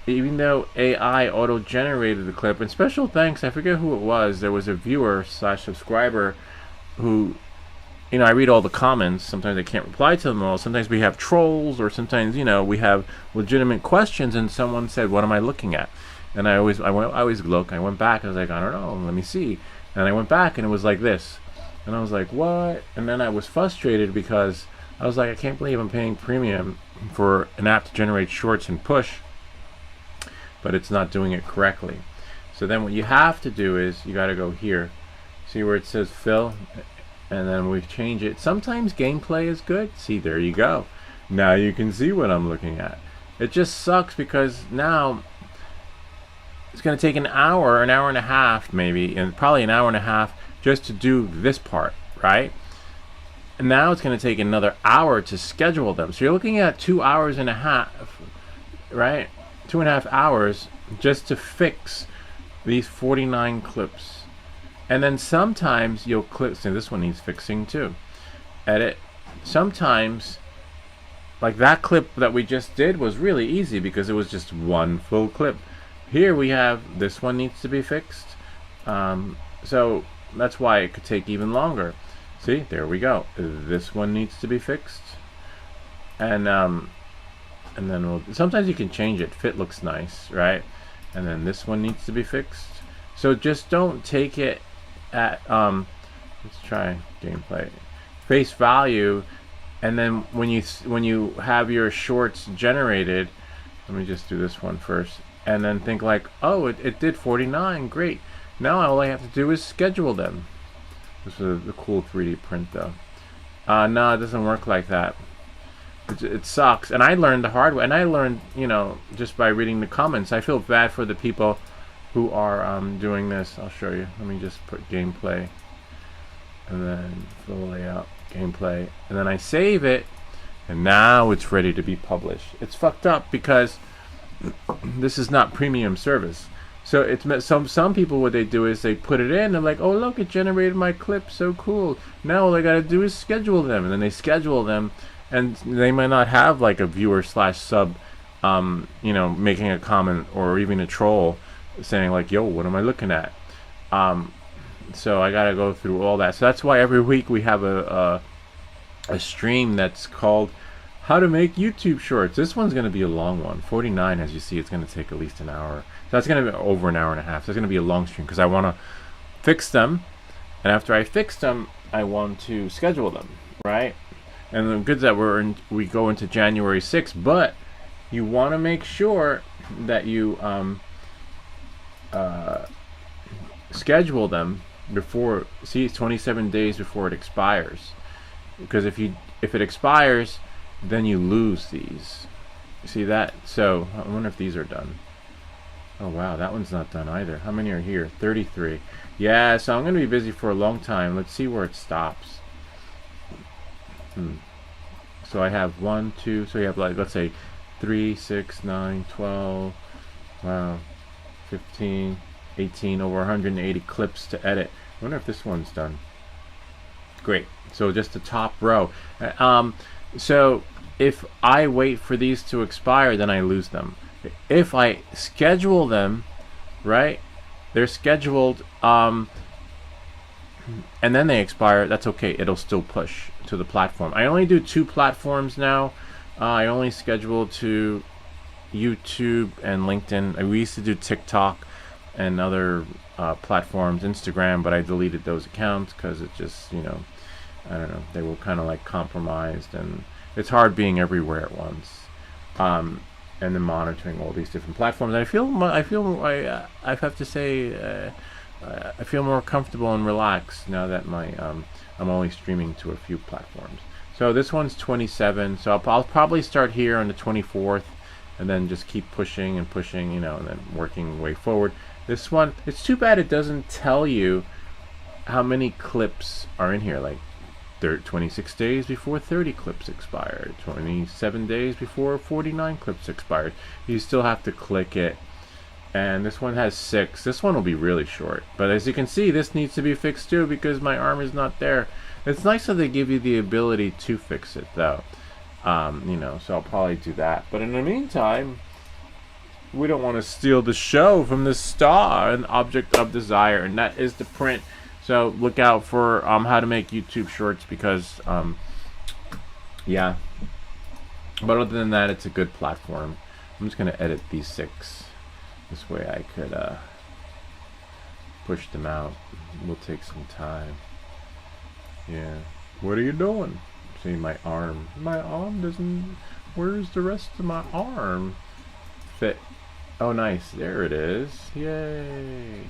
even though AI auto-generated the clip, and special thanks, I forget who it was, there was a viewer / subscriber who, you know, I read all the comments. Sometimes I can't reply to them all. Sometimes we have trolls, or sometimes, you know, we have legitimate questions, and someone said, "What am I looking at?" And I always look. I went back. I was like, I don't know. Let me see. And I went back, and it was like this. And I was like, what? And then I was frustrated because I was like, I can't believe I'm paying premium for an app to generate shorts and push, but it's not doing it correctly. So then what you have to do is you got to go here. See where it says fill? And then we change it. Sometimes gameplay is good. See, there you go. Now you can see what I'm looking at. It just sucks because now it's going to take an hour and a half maybe, and probably an hour and a half just to do this part, right? And now it's going to take another hour to schedule them. So you're looking at 2 hours and a half, right? 2.5 hours just to fix these 49 clips. And then sometimes you'll click, see, this one needs fixing too. Edit. Sometimes, like that clip that we just did was really easy because it was just one full clip. Here we have, this one needs to be fixed. So that's why it could take even longer. See, there we go. This one needs to be fixed. And then sometimes you can change it. Fit looks nice, right? And then this one needs to be fixed. So just don't take it at let's try gameplay face value, and then when you have your shorts generated, let me just do this one first, and then think like, oh, it did 49, great. Now all I have to do is schedule them. This is a cool 3D print though. No, it doesn't work like that. It sucks. And I learned the hard way. And I learned, just by reading the comments. I feel bad for the people who are doing this. I'll show you. Let me just put gameplay. And then full layout, gameplay. And then I save it. And now it's ready to be published. It's fucked up because this is not premium service. So it's some people, what they do is they put it in. They're like, oh look, it generated my clip, so cool. Now all I gotta do is schedule them, and then they schedule them, and they might not have like a viewer slash sub, making a comment or even a troll saying like, yo, what am I looking at? So I gotta go through all that. So that's why every week we have a stream that's called How to Make YouTube Shorts. This one's gonna be a long one. 49, as you see, it's gonna take at least an hour. So that's going to be over an hour and a half. So it's going to be a long stream because I want to fix them. And after I fix them, I want to schedule them, right? And the good that we go into January 6th, but you want to make sure that you schedule them before, 27 days before it expires. Because if it expires, then you lose these. See that? So I wonder if these are done. Oh wow, that one's not done either. How many are here? 33. Yeah, so I'm going to be busy for a long time. Let's see where it stops. So I have 1, 2, so you have like, let's say 3, 6, 9, 12, wow, 15, 18, over 180 clips to edit. I wonder if this one's done. Great. So just the top row. So if I wait for these to expire, then I lose them. If I schedule them, right, they're scheduled, and then they expire, that's okay. It'll still push to the platform. I only do 2 platforms now. I only schedule to YouTube and LinkedIn. We used to do TikTok and other platforms, Instagram, but I deleted those accounts because it just, I don't know, they were kind of like compromised, and it's hard being everywhere at once. And then monitoring all these different platforms. And I have to say, I feel more comfortable and relaxed now that I'm only streaming to a few platforms. So this one's 27. So I'll probably start here on the 24th, and then just keep pushing and pushing, and then working way forward. This one, it's too bad it doesn't tell you how many clips are in here. Like 26 days before 30 clips expired, 27 days before 49 clips expired. You still have to click it. And this one has 6. This one will be really short, but as you can see, this needs to be fixed too because my arm is not there. It's nice that they give you the ability to fix it though. So I'll probably do that, but in the meantime, we don't want to steal the show from the star and object of desire, and that is the print. So look out for how to make YouTube shorts because, yeah. But other than that, it's a good platform. I'm just going to edit these 6. This way I could push them out. It will take some time. Yeah. What are you doing? See, my arm. My arm doesn't... Where's the rest of my arm? Fit. Oh, nice. There it is. Yay.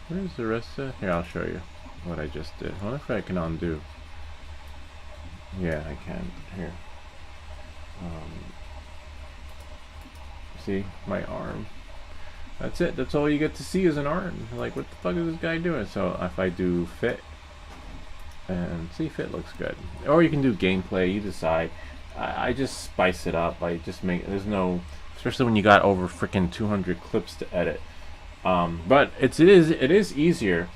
Where's the rest of... Here, I'll show you what I just did. I wonder if I can undo. Yeah, I can. Here. See? My arm. That's it. That's all you get to see is an arm. Like, what the fuck is this guy doing? So, if I do fit... And see, fit looks good. Or you can do gameplay. You decide. I just spice it up. I just make... There's no... Especially when you got over freaking 200 clips to edit. But it is easier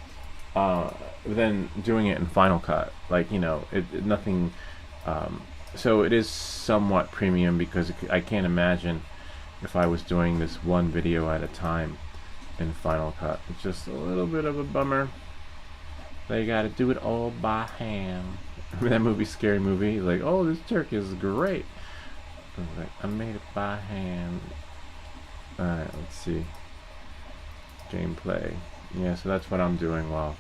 than doing it in Final Cut. Like, nothing. So it is somewhat premium because I can't imagine if I was doing this one video at a time in Final Cut. It's just a little bit of a bummer. They got to do it all by hand. That movie, Scary Movie, like, oh, this jerk is great. I was like, I made it by hand. Alright, let's see. gameplay. Yeah, so that's what I'm doing while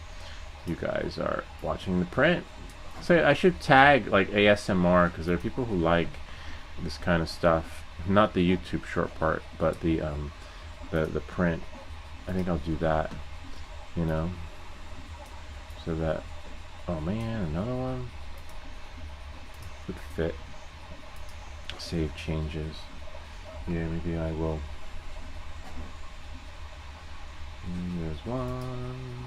you guys are watching the print. So I should tag like ASMR because there are people who like this kind of stuff. Not the YouTube short part, but the print. I think I'll do that. You know, so that. Oh man, another one would fit. Save changes. Yeah, maybe I will. There's one.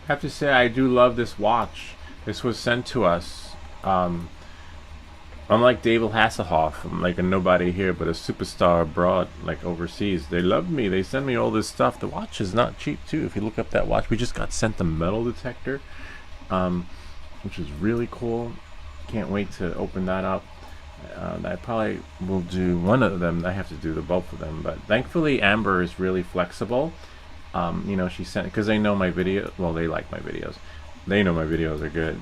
I have to say I do love this watch. This was sent to us. Unlike David Hasselhoff, I'm like a nobody here, but a superstar abroad, like overseas. They love me. They send me all this stuff. The watch is not cheap too. If you look up that watch, we just got sent the metal detector, which is really cool. Can't wait to open that up. I probably will do one of them. I have to do the both of them, but thankfully Amber is really flexible. You know, she sent because they know my video. Well, they like my videos. They know my videos are good.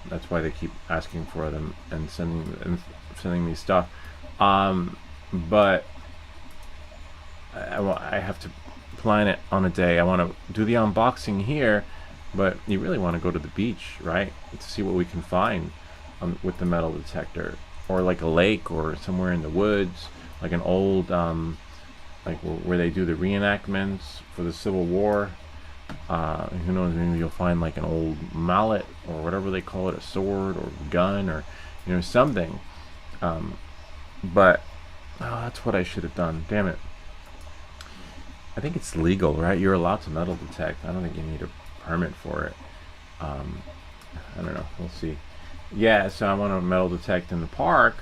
That's why they keep asking for them and sending me stuff. But I have to plan it on a day. I want to do the unboxing here, but you really want to go to the beach, right? To see what we can find with the metal detector, or like a lake, or somewhere in the woods, like an old like where they do the reenactments for the Civil War. Who knows, maybe you'll find like an old mallet or whatever they call it, a sword or gun, or you know, something. But that's what I should have done. Damn it. I think it's legal, right? You're allowed to metal detect. I don't think you need a permit for it. I don't know. We'll see. Yeah, so I want to metal detect in the park.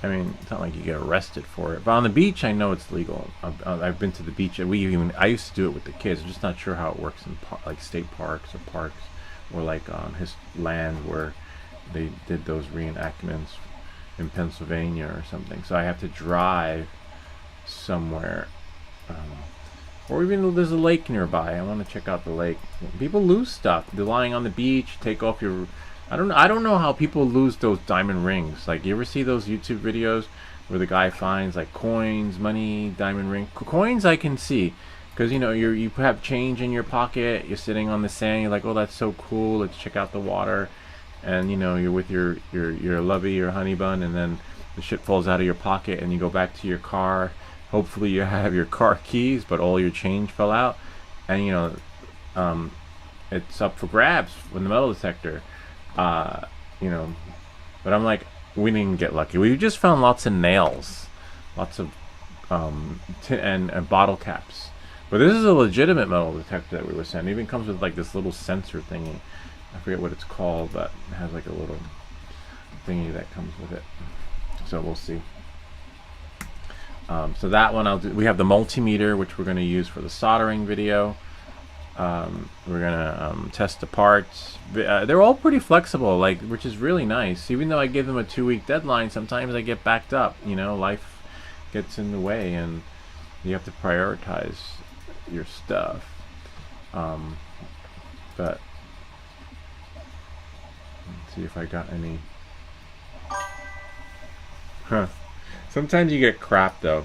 I mean, it's not like you get arrested for it, but on the beach, I know it's legal. I've been to the beach, and I used to do it with the kids. I'm just not sure how it works in like state parks or like on his land where they did those reenactments in Pennsylvania or something. So I have to drive somewhere, or even there's a lake nearby. I want to check out the lake. People lose stuff. They're lying on the beach. Take off your I don't know how people lose those diamond rings. Like, you ever see those YouTube videos where the guy finds like coins, money, diamond ring? Coins I can see, because you know you have change in your pocket. You're sitting on the sand. You're like, oh, that's so cool. Let's check out the water, and you know you're with your lovey, your honey bun, and then the shit falls out of your pocket, and you go back to your car. Hopefully you have your car keys, but all your change fell out, and you know it's up for grabs with the metal detector. You know, but I'm like, we didn't get lucky. We just found lots of nails, lots of and bottle caps. But this is a legitimate metal detector that we were sent. It even comes with like this little sensor thingy. I forget what it's called, but it has like a little thingy that comes with it. So we'll see. So that one I'll do. We have the multimeter, which we're going to use for the soldering video. We're gonna test the parts. They're all pretty flexible, like, which is really nice. Even though I give them a 2-week deadline, sometimes I get backed up. You know, life gets in the way, and you have to prioritize your stuff. But let's see if I got any. Huh. Sometimes you get crap though.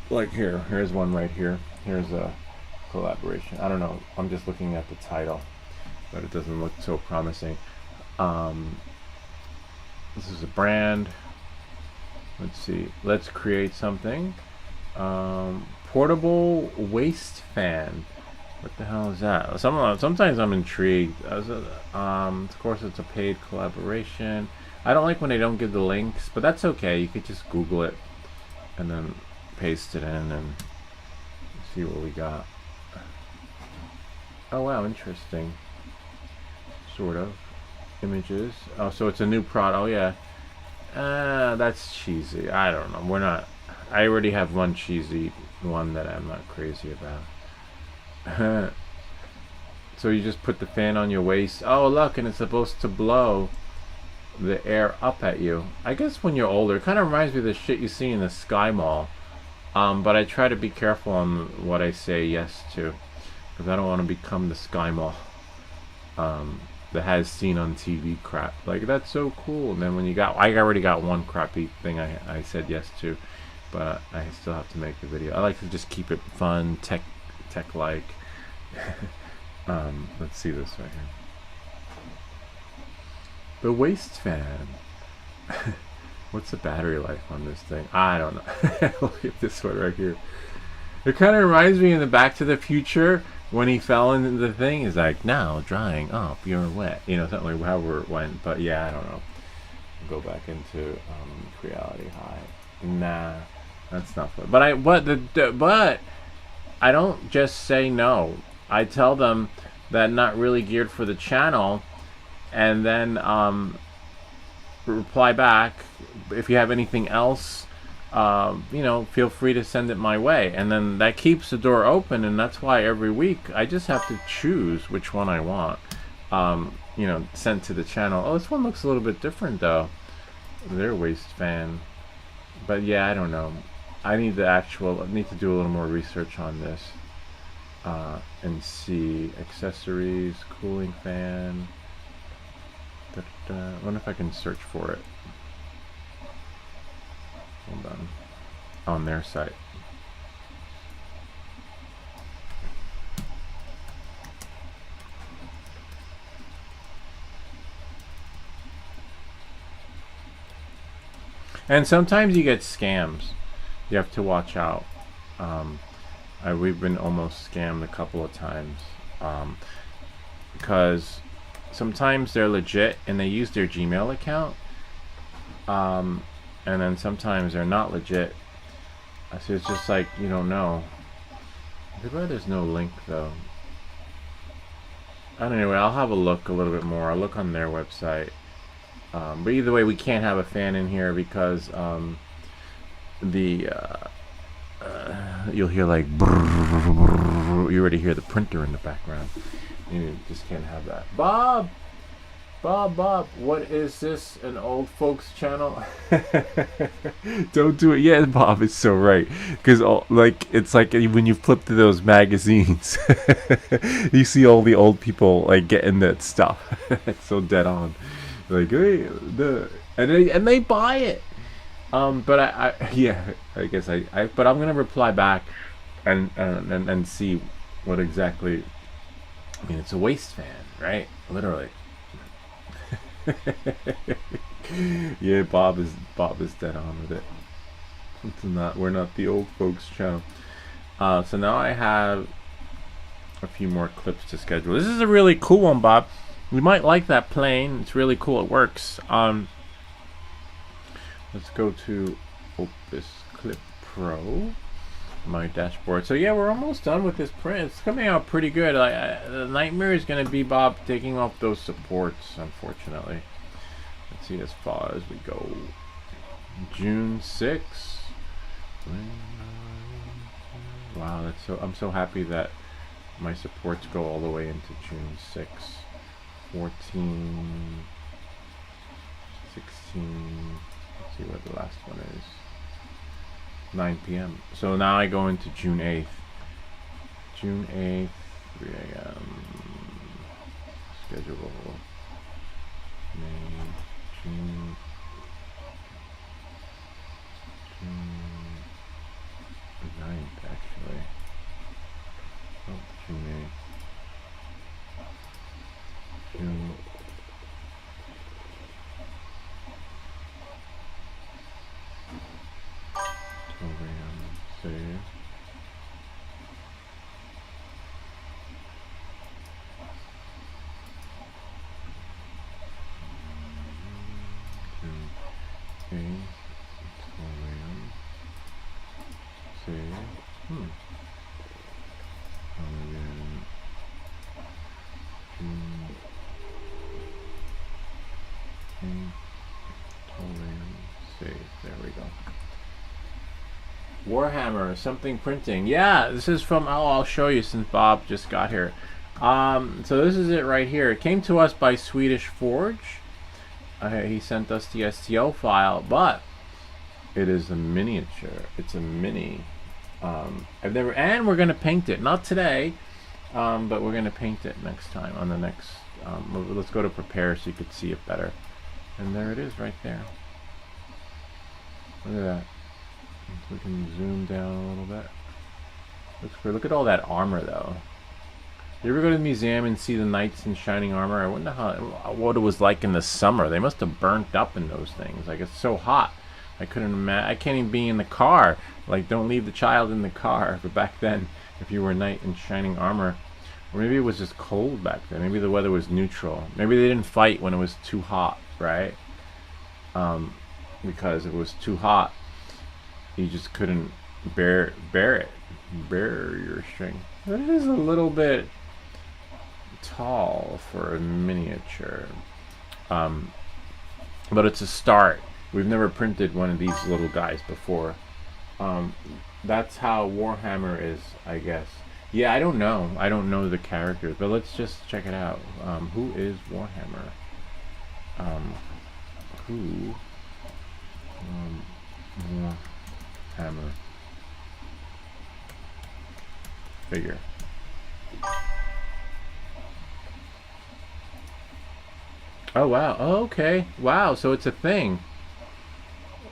Like here's one right here. Here's a collaboration. I don't know. I'm just looking at the title, but it doesn't look so promising. This is a brand. Let's see. Let's create something. Portable waist fan. What the hell is that? Sometimes I'm intrigued. Of course, it's a paid collaboration. I don't like when they don't give the links, but that's okay. You could just Google it and then paste it in and see what we got. Oh wow, interesting. Sort of. Images. Oh, so it's a new product. Oh yeah. That's cheesy. I don't know. We're not. I already have one cheesy one that I'm not crazy about. So you just put the fan on your waist. Oh look, and it's supposed to blow the air up at you. I guess when you're older, it kind of reminds me of the shit you see in the Sky Mall. But I try to be careful on what I say yes to, because I don't want to become the Sky Mall. That has seen on TV crap. Like, that's so cool. And then when I already got one crappy thing I said yes to, but I still have to make the video. I like to just keep it fun, tech-like. Let's see this right here. The waist fan. What's the battery life on this thing? I don't know. Look at this one right here. It kind of reminds me of the Back to the Future when he fell into the thing. He's like, now drying up, you're wet. You know, something like however it went. But yeah, I don't know. Go back into reality high. Nah, that's not fun. But I don't just say no. I tell them that not really geared for the channel, and then reply back if you have anything else. You know, feel free to send it my way, and then that keeps the door open. And that's why every week I just have to choose which one I want, you know, sent to the channel. Oh, this one looks a little bit different though, their waist fan. But yeah, I don't know, I need to do a little more research on this, and see accessories, cooling fan. I wonder if I can search for it. Hold on their site. And sometimes you get scams. You have to watch out. We've been almost scammed a couple of times, because sometimes they're legit and they use their Gmail account, and then sometimes they're not legit. So it's just like, you don't know. There's no link though. Anyway, I'll have a look a little bit more. I'll look on their website. But either way, we can't have a fan in here because you'll hear like brrr, you already hear the printer in the background. You just can't have that. Bob, what is this? An old folks channel? Don't do it. Yeah, Bob is so right. Because like it's like when you flip through those magazines, you see all the old people like getting that stuff. It's so dead on. Like, hey, and they buy it. But I guess but I'm gonna reply back and see what exactly. I mean, it's a waist fan, right? Literally. Yeah, Bob is dead on with it. We're not the old folks channel. So now I have a few more clips to schedule. This is a really cool one, Bob. You might like that plane. It's really cool. It works. Let's go to Opus Clip Pro, my dashboard. So yeah, we're almost done with this print. It's coming out pretty good. The nightmare is going to be Bob taking off those supports, unfortunately. Let's see as far as we go. June 6th. Wow, I'm so happy that my supports go all the way into June 6th. 14, 16. Let's see what the last one is. 9 p.m. So now I go into June 8th. June 8th, 3 a.m. Schedule. May, June 9th, actually. Oh, June 8th. June. Save. Okay. Thorium. See. Again. Thorium. Save. There we go. Warhammer, something printing. Yeah, this is from, I'll show you since Bob just got here. So this is it right here. It came to us by Swedish Forge. He sent us the STL file, but it is a miniature. It's a mini. And we're gonna paint it. Not today, but we're gonna paint it next time on the next. Let's go to prepare so you could see it better. And there it is, right there. Look at that. We can zoom down a little bit. Looks good. Look at all that armor, though. You ever go to the museum and see the knights in shining armor? I wonder what it was like in the summer. They must have burnt up in those things. Like, it's so hot. I couldn't imagine. I can't even be in the car. Like, don't leave the child in the car. But back then, if you were a knight in shining armor, or maybe it was just cold back then. Maybe the weather was neutral. Maybe they didn't fight when it was too hot, right? Because if it was too hot, you just couldn't bear your strength. It is a little bit tall for a miniature, but it's a start. We've never printed one of these little guys before. That's how Warhammer is, I guess. Yeah, I don't know the characters, but let's just check it out. Who is Warhammer? Warhammer figure. Oh wow. Oh, okay. Wow, so it's a thing.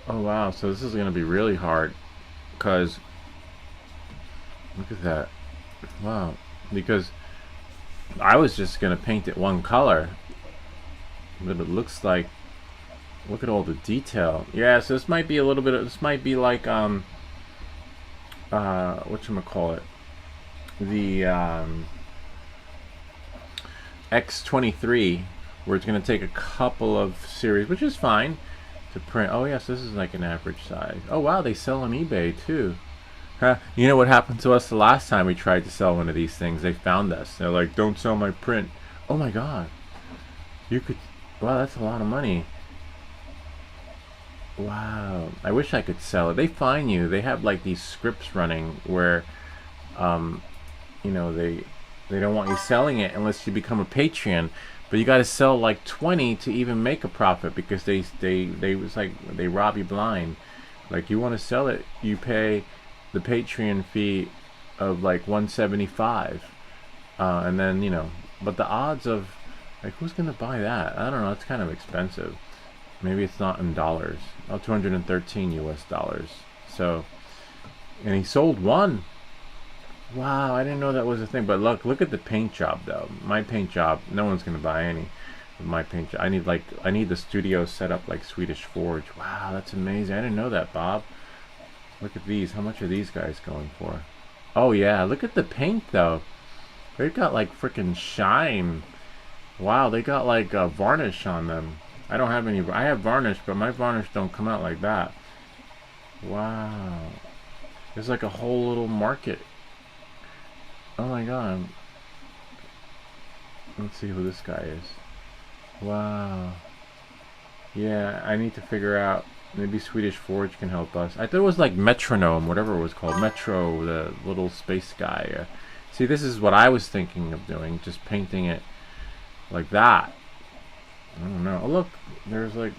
Oh wow, so this is gonna be really hard, because look at that. Wow. Because I was just gonna paint it one color, but it looks like, look at all the detail. Yeah, so this might be a little bit of, this might be like whatchamacallit, the X23, where it's going to take a couple of series, which is fine, to print. Oh yes, this is like an average size. Oh wow, they sell on eBay too. Huh? You know what happened to us the last time we tried to sell one of these things? They found us. They're like, don't sell my print. Oh my god. You could, wow, that's a lot of money. Wow, I wish I could sell it. They fine you. They have like these scripts running where, you know, they don't want you selling it unless you become a Patreon. But you got to sell like 20 to even make a profit, because they was like, they rob you blind. Like, you want to sell it, you pay the Patreon fee of like $175, and then, you know, but the odds of, like, who's gonna buy that? I don't know. It's kind of expensive. Maybe it's not in dollars. Oh, 213 US dollars. So, and he sold one. Wow, I didn't know that was a thing. But look at the paint job though. My paint job, no one's gonna buy any of my paint job. I need the studio set up like Swedish Forge. Wow, that's amazing. I didn't know that, Bob. Look at these. How much are these guys going for? Oh yeah, look at the paint though. They've got like freaking shine. Wow, they got like varnish on them. I don't have any. I have varnish, but my varnish don't come out like that. Wow. There's like a whole little market. Oh my god. Let's see who this guy is. Wow. Yeah, I need to figure out. Maybe Swedish Forge can help us. I thought it was like Metronome, whatever it was called. Metro, the little space guy. See, this is what I was thinking of doing. Just painting it like that. I don't know. Oh look, there's like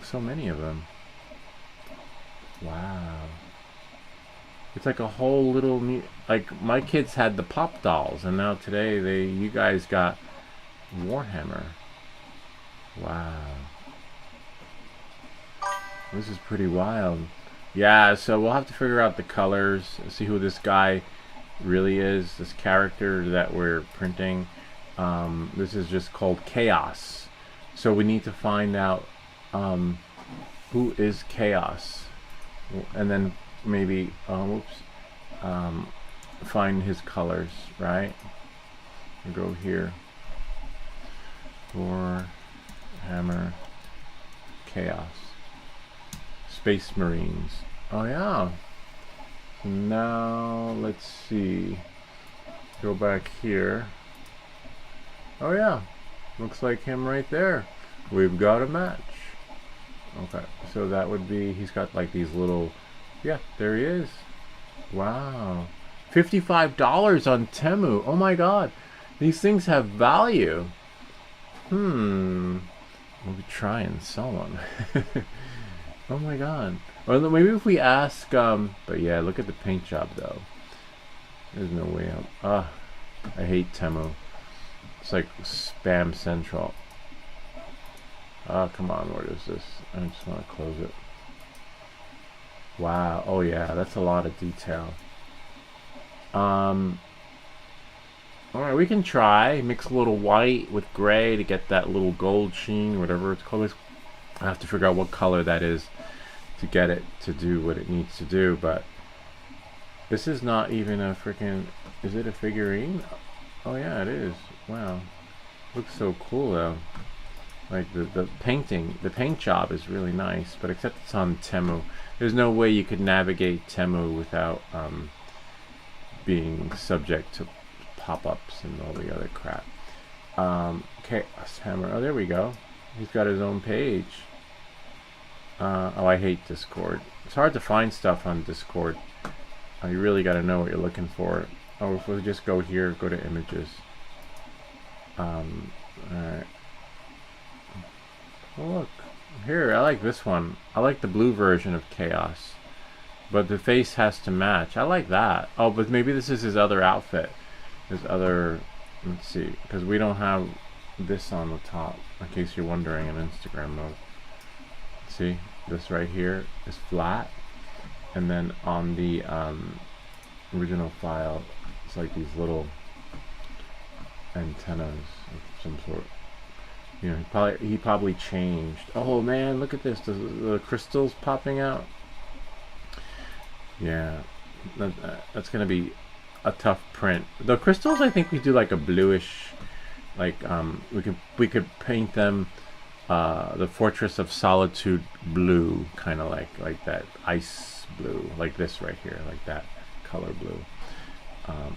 so many of them. Wow. It's like a whole little, like my kids had the Pop dolls, and now today you guys got Warhammer. Wow. This is pretty wild. Yeah, so we'll have to figure out the colors, see who this guy really is, this character that we're printing. This is just called Chaos. So we need to find out who is Chaos, and then maybe find his colors, right? We'll go here. Warhammer Chaos. Space Marines. Oh yeah. Now let's see. Go back here. Oh yeah. Looks like him right there. We've got a match. Okay, so that would be, he's got like these little, yeah, there he is. Wow. $55 on Temu. Oh my god. These things have value. We'll try and sell one. Oh my god. Or maybe if we ask, but yeah, look at the paint job though. There's no way out. I hate Temu. It's like spam central. Come on, what is this? I just want to close it. Wow. Oh yeah, that's a lot of detail. Alright, we can try. Mix a little white with gray to get that little gold sheen, whatever it's called. I have to figure out what color that is to get it to do what it needs to do, but this is not even a freaking... Is it a figurine? Oh yeah, it is. Wow. Looks so cool though. Like the painting, the paint job is really nice, but except it's on Temu. There's no way you could navigate Temu without being subject to pop-ups and all the other crap. Chaos Hammer. Oh, there we go. He's got his own page. Oh, I hate Discord. It's hard to find stuff on Discord. You really got to know what you're looking for. Oh, if we just go here, go to images. Alright. Oh, look. Here, I like this one. I like the blue version of Chaos. But the face has to match. I like that. Oh, but maybe this is his other outfit. His other... Let's see. Because we don't have this on the top. In case you're wondering in Instagram mode. See? This right here is flat. And then on the original file, it's like these little antennas of some sort. You know, he probably changed. Oh man, look at this. The crystals popping out. Yeah, that's gonna be a tough print. The crystals, I think we do like a bluish, like we could paint them the Fortress of Solitude blue, kind of like that ice blue, like this right here, like that color blue.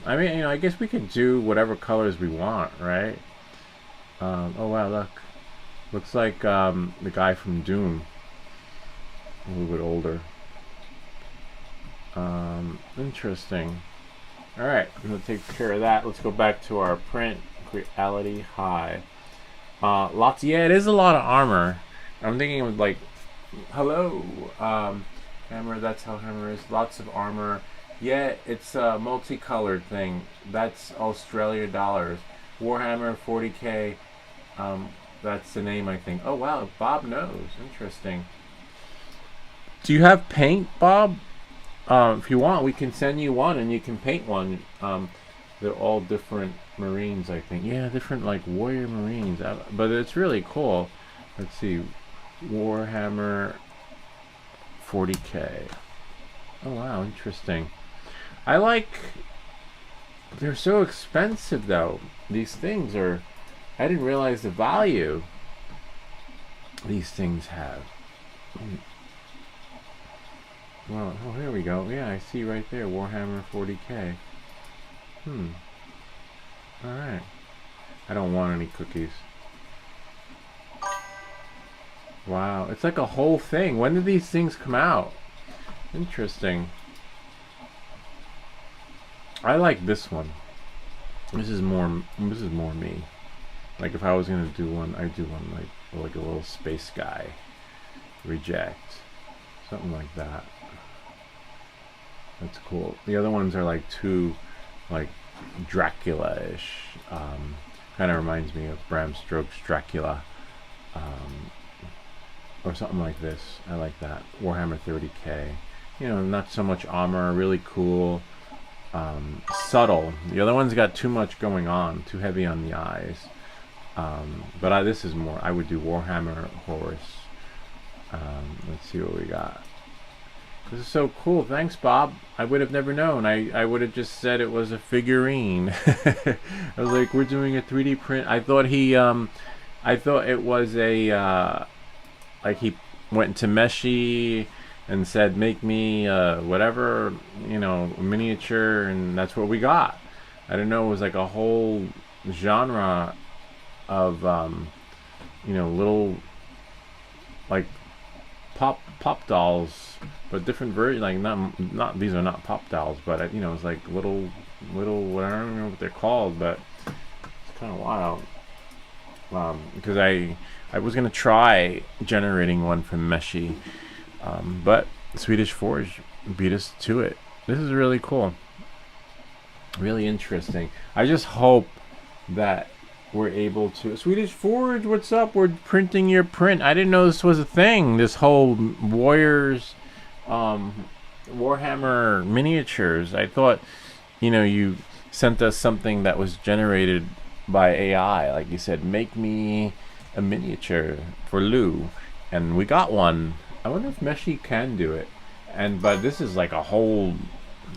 I mean, you know, I guess we could do whatever colors we want, right? Oh wow, look. Looks like the guy from Doom. A little bit older. Interesting. Alright, I'm going to take care of that. Let's go back to our print. Reality high. Lots, yeah, it is a lot of armor. I'm thinking of like, hello, Hammer, that's how Hammer is. Lots of armor. Yeah, it's a multicolored thing. That's Australia dollars. Warhammer 40k. That's the name, I think. Oh wow, Bob knows. Interesting. Do you have paint, Bob? If you want, we can send you one and you can paint one. They're all different Marines, I think. Yeah, different like warrior Marines. But it's really cool. Let's see. Warhammer 40k. Oh wow, interesting. I like... They're so expensive though. These things are... I didn't realize the value these things have. Well, oh, here we go. Yeah, I see right there. Warhammer 40k. Alright. I don't want any cookies. Wow, it's like a whole thing. When did these things come out? Interesting. I like this one. This is more me. Like if I was gonna do one, I'd do one like a little space guy. Reject. Something like that. That's cool. The other ones are like too like Dracula-ish. Kind of reminds me of Bram Stoker's Dracula. Or something like this. I like that. Warhammer 30k. You know, not so much armor, really cool. Subtle. The other one's got too much going on, too heavy on the eyes. But this is more, I would do Warhammer Horus. Let's see what we got. This is so cool. Thanks, Bob. I would have never known. I would have just said it was a figurine. I was like, we're doing a 3D print. I thought I thought it was a, like he went into Meshi and said, make me whatever, miniature, and that's what we got. I didn't know it was like a whole genre of little like pop dolls, but different version. Like not these are not pop dolls, but it's like little I don't know what they're called, but it's kind of wild. Because I was gonna try generating one from Meshi, but Swedish Forge beat us to it. This is really cool, really interesting. I just hope that we're able to. Swedish Forge, what's up? We're printing your print. I didn't know this was a thing. This whole Warriors, Warhammer miniatures. I thought, you sent us something that was generated by AI. Like you said, make me a miniature for Lou, and we got one. I wonder if Meshi can do it. But this is like a whole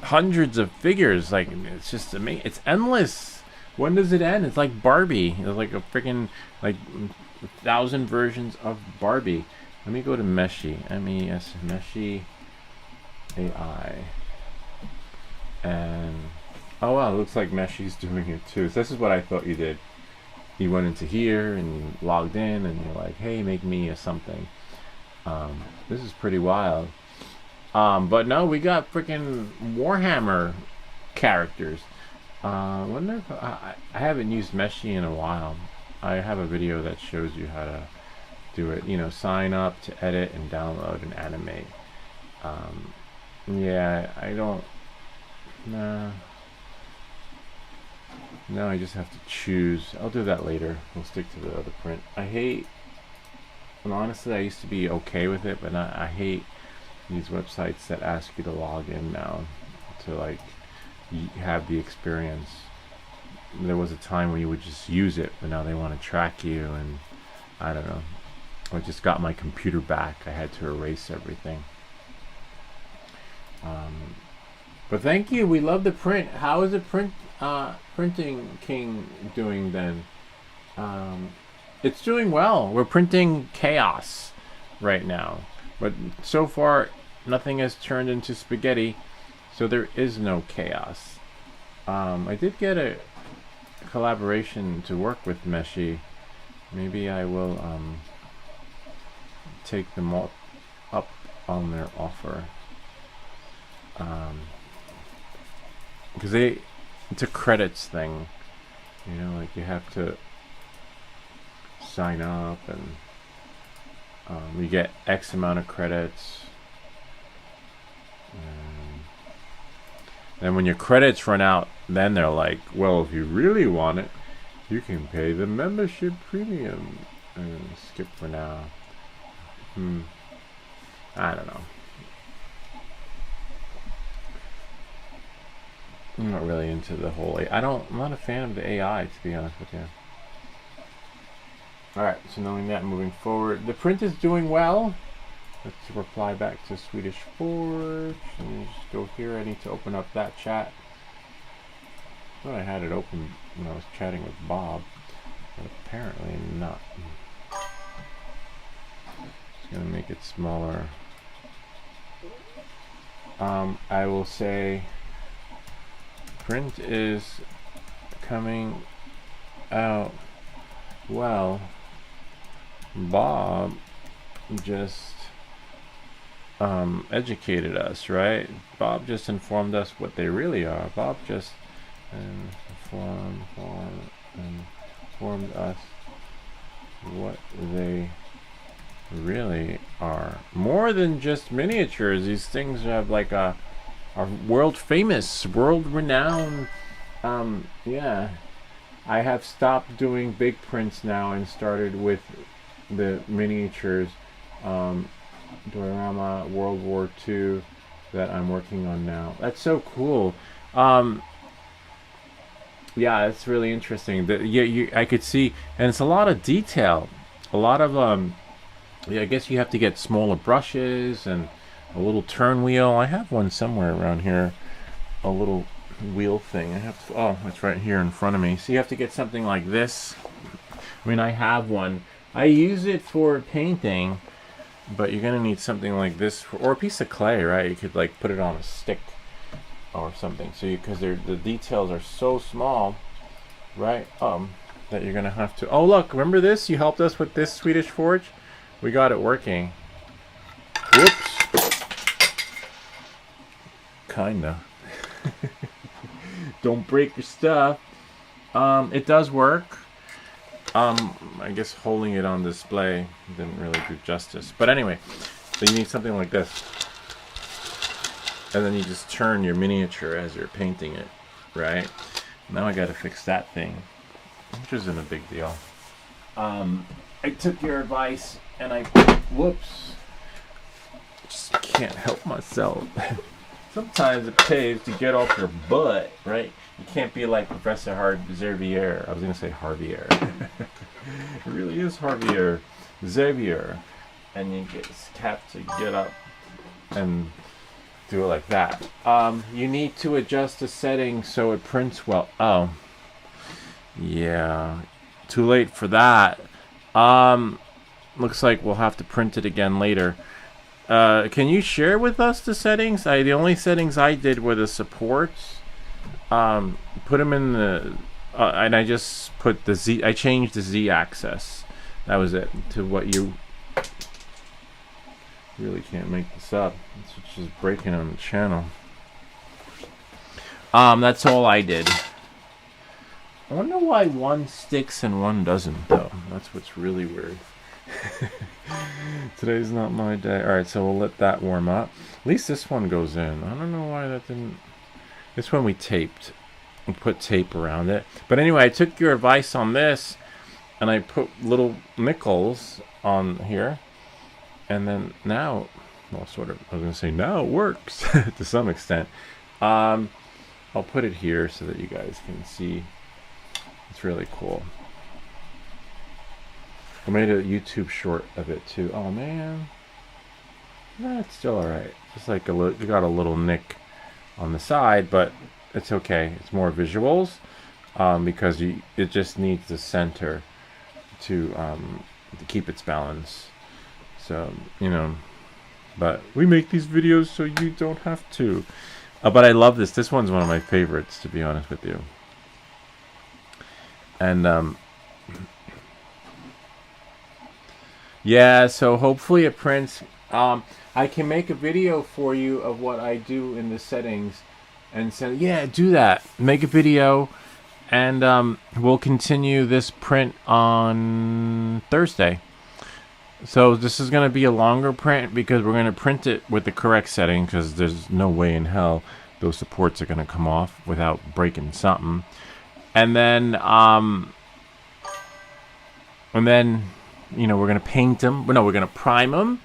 hundreds of figures. Like it's just amazing. It's endless. When does it end? It's like Barbie. It's like a freaking 1,000 versions of Barbie. Let me go to Meshi. MES Meshi AI. And oh wow, it looks like Meshi's doing it too. So this is what I thought you did. You went into here and you logged in and you're like, hey, make me a something. This is pretty wild. But no, we got freaking Warhammer characters. Wonder if I haven't used Meshi in a while. I have a video that shows you how to do it. Sign up to edit and download and animate. Yeah, I don't. Nah. No, I just have to choose. I'll do that later. We'll stick to the other print. And honestly, I used to be okay with it, but I hate these websites that ask you to log in now to have the experience. There was a time when you would just use it, but now they want to track you, and I don't know. I just got my computer back. I had to erase everything. But thank you. We love the print. How is the printing king doing then? It's doing well. We're printing chaos right now, but so far nothing has turned into spaghetti. So there is no chaos. I did get a collaboration to work with Meshi. Maybe I will take them all up on their offer. Because it's a credits thing. You have to sign up and you get X amount of credits. Then when your credits run out, then they're like, well, if you really want it, you can pay the membership premium. Skip for now. I don't know. I'm not really into the whole I'm not a fan of the AI, to be honest with you. Alright, so knowing that, moving forward. The print is doing well. Let's reply back to Swedish Forge. Let me just go here. I need to open up that chat. I thought I had it open when I was chatting with Bob, but apparently not. Just gonna make it smaller. I will say print is coming out well. Bob just educated us, right? Bob just informed us what they really are. Bob just informed us what they really are. More than just miniatures. These things have like are world famous, world renowned. Yeah, I have stopped doing big prints now and started with the miniatures. Warhammer World War II that I'm working on now. That's so cool. Yeah, it's really interesting. I could see, and it's a lot of detail. A lot of I guess you have to get smaller brushes and a little turn wheel. I have one somewhere around here, a little wheel thing. I have to, oh, it's right here in front of me. So you have to get something like this. I mean, I have one. I use it for painting, But you're gonna need something like this, or a piece of clay, right? You could like put it on a stick or something. So because the details are so small, right? That you're gonna have to. Oh look, remember this? You helped us with this Swedish forge. We got it working. Whoops. Kinda. Don't break your stuff. It does work. I guess holding it on display didn't really do justice. But anyway, so you need something like this. And then you just turn your miniature as you're painting it, right? Now I gotta fix that thing, which isn't a big deal. I took your advice and I, whoops, just can't help myself. Sometimes it pays to get off your butt, right? You can't be like Professor Xavier. I was going to say Harvier. It really is Harvier. Xavier. And you have to get up and do it like that. You need to adjust the settings so it prints well. Oh. Yeah. Too late for that. Looks like we'll have to print it again later. Can you share with us the settings? The only settings I did were the supports. Put them in the, and I just put the Z. I changed the Z axis. That was it to what you really can't make this up. It's just breaking on the channel. That's all I did. I wonder why one sticks and one doesn't, though. That's what's really weird. Today's not my day. Alright, so we'll let that warm up. At least this one goes in. I don't know why that didn't. This one we taped. We put tape around it. But anyway, I took your advice on this and I put little nickels on here. And then now, well, sort of, I was going to say now it works to some extent. I'll put it here so that you guys can see. It's really cool. I made a YouTube short of it too. Oh man, that's still alright. Just like you got a little nick on the side, but it's okay. It's more visuals because it just needs the center to keep its balance. So but we make these videos so you don't have to. But I love this. This one's one of my favorites, to be honest with you. And yeah, so hopefully it prints. I can make a video for you of what I do in the settings and say, yeah, do that. Make a video, and we'll continue this print on Thursday. So this is going to be a longer print because we're going to print it with the correct setting because there's no way in hell those supports are going to come off without breaking something. And then we're going to paint them. No, we're going to prime them,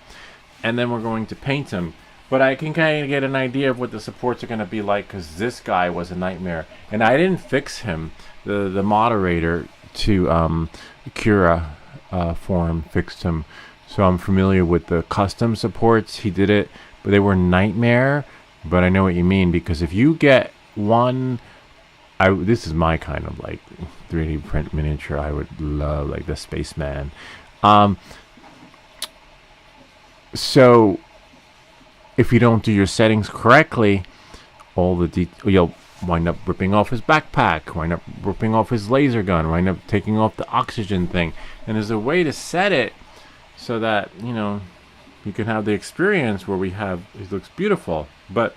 and then we're going to paint them. But I can kind of get an idea of what the supports are going to be like because this guy was a nightmare. And I didn't fix him. The moderator to Cura forum fixed him. So I'm familiar with the custom supports. He did it, but they were nightmare. But I know what you mean because if you get one... this is my kind of like 3D print miniature. I would love like the Spaceman. So if you don't do your settings correctly, you'll wind up ripping off his backpack, wind up ripping off his laser gun, wind up taking off the oxygen thing. And there's a way to set it so that you can have the experience where it looks beautiful. But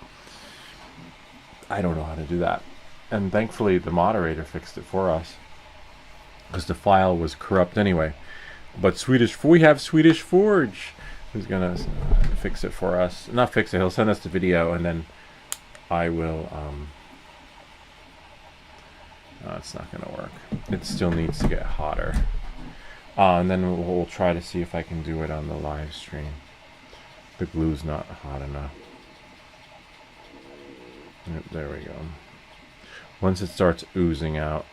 I don't know how to do that. And thankfully the moderator fixed it for us because the file was corrupt anyway. But we have Swedish Forge who's gonna fix it for us. Not fix it, he'll send us the video and then I will no, it's not gonna work. It still needs to get hotter. And then we'll try to see if I can do it on the live stream. The glue's not hot enough. Yep, there we go. Once it starts oozing out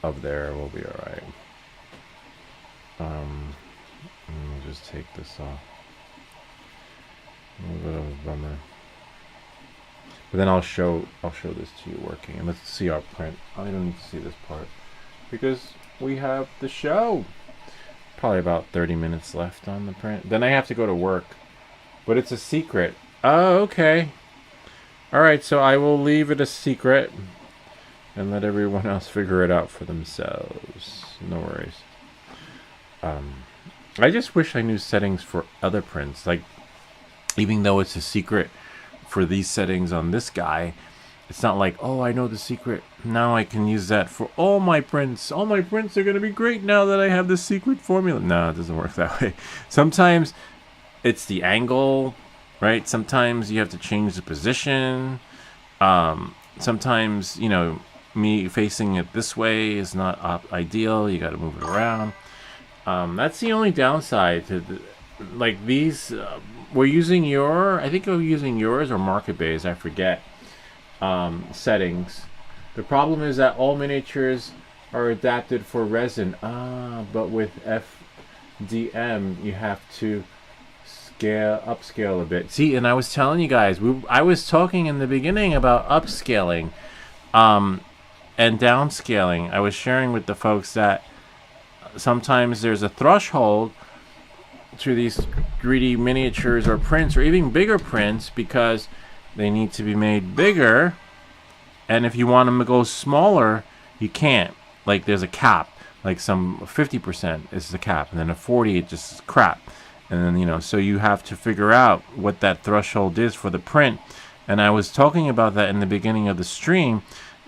of there, we'll be alright. Let me just take this off. A little bit of a bummer. But then I'll show this to you working. And let's see our print. I don't need to see this part. Because we have the show. Probably about 30 minutes left on the print. Then I have to go to work. But it's a secret. Oh, okay. Alright, so I will leave it a secret and let everyone else figure it out for themselves. No worries. I just wish I knew settings for other prints. Like, even though it's a secret for these settings on this guy, it's not like, oh, I know the secret. Now I can use that for all my prints. All my prints are going to be great now that I have the secret formula. No, it doesn't work that way. Sometimes it's the angle, right? Sometimes you have to change the position. Sometimes, you know, me facing it this way is not ideal. You got to move it around. That's the only downside to like these. We're using I think we're using yours or Market Bay's, I forget. Settings. The problem is that all miniatures are adapted for resin. But with FDM you have to upscale a bit. See, and I was telling you guys, I was talking in the beginning about upscaling and downscaling. I was sharing with the folks that sometimes there's a threshold to these 3D miniatures or prints or even bigger prints because they need to be made bigger, and if you want them to go smaller, you can't. Like, there's a cap. Like, some 50% is the cap, and then a 40 it just is crap. And then, you know, so you have to figure out what that threshold is for the print. And I was talking about that in the beginning of the stream,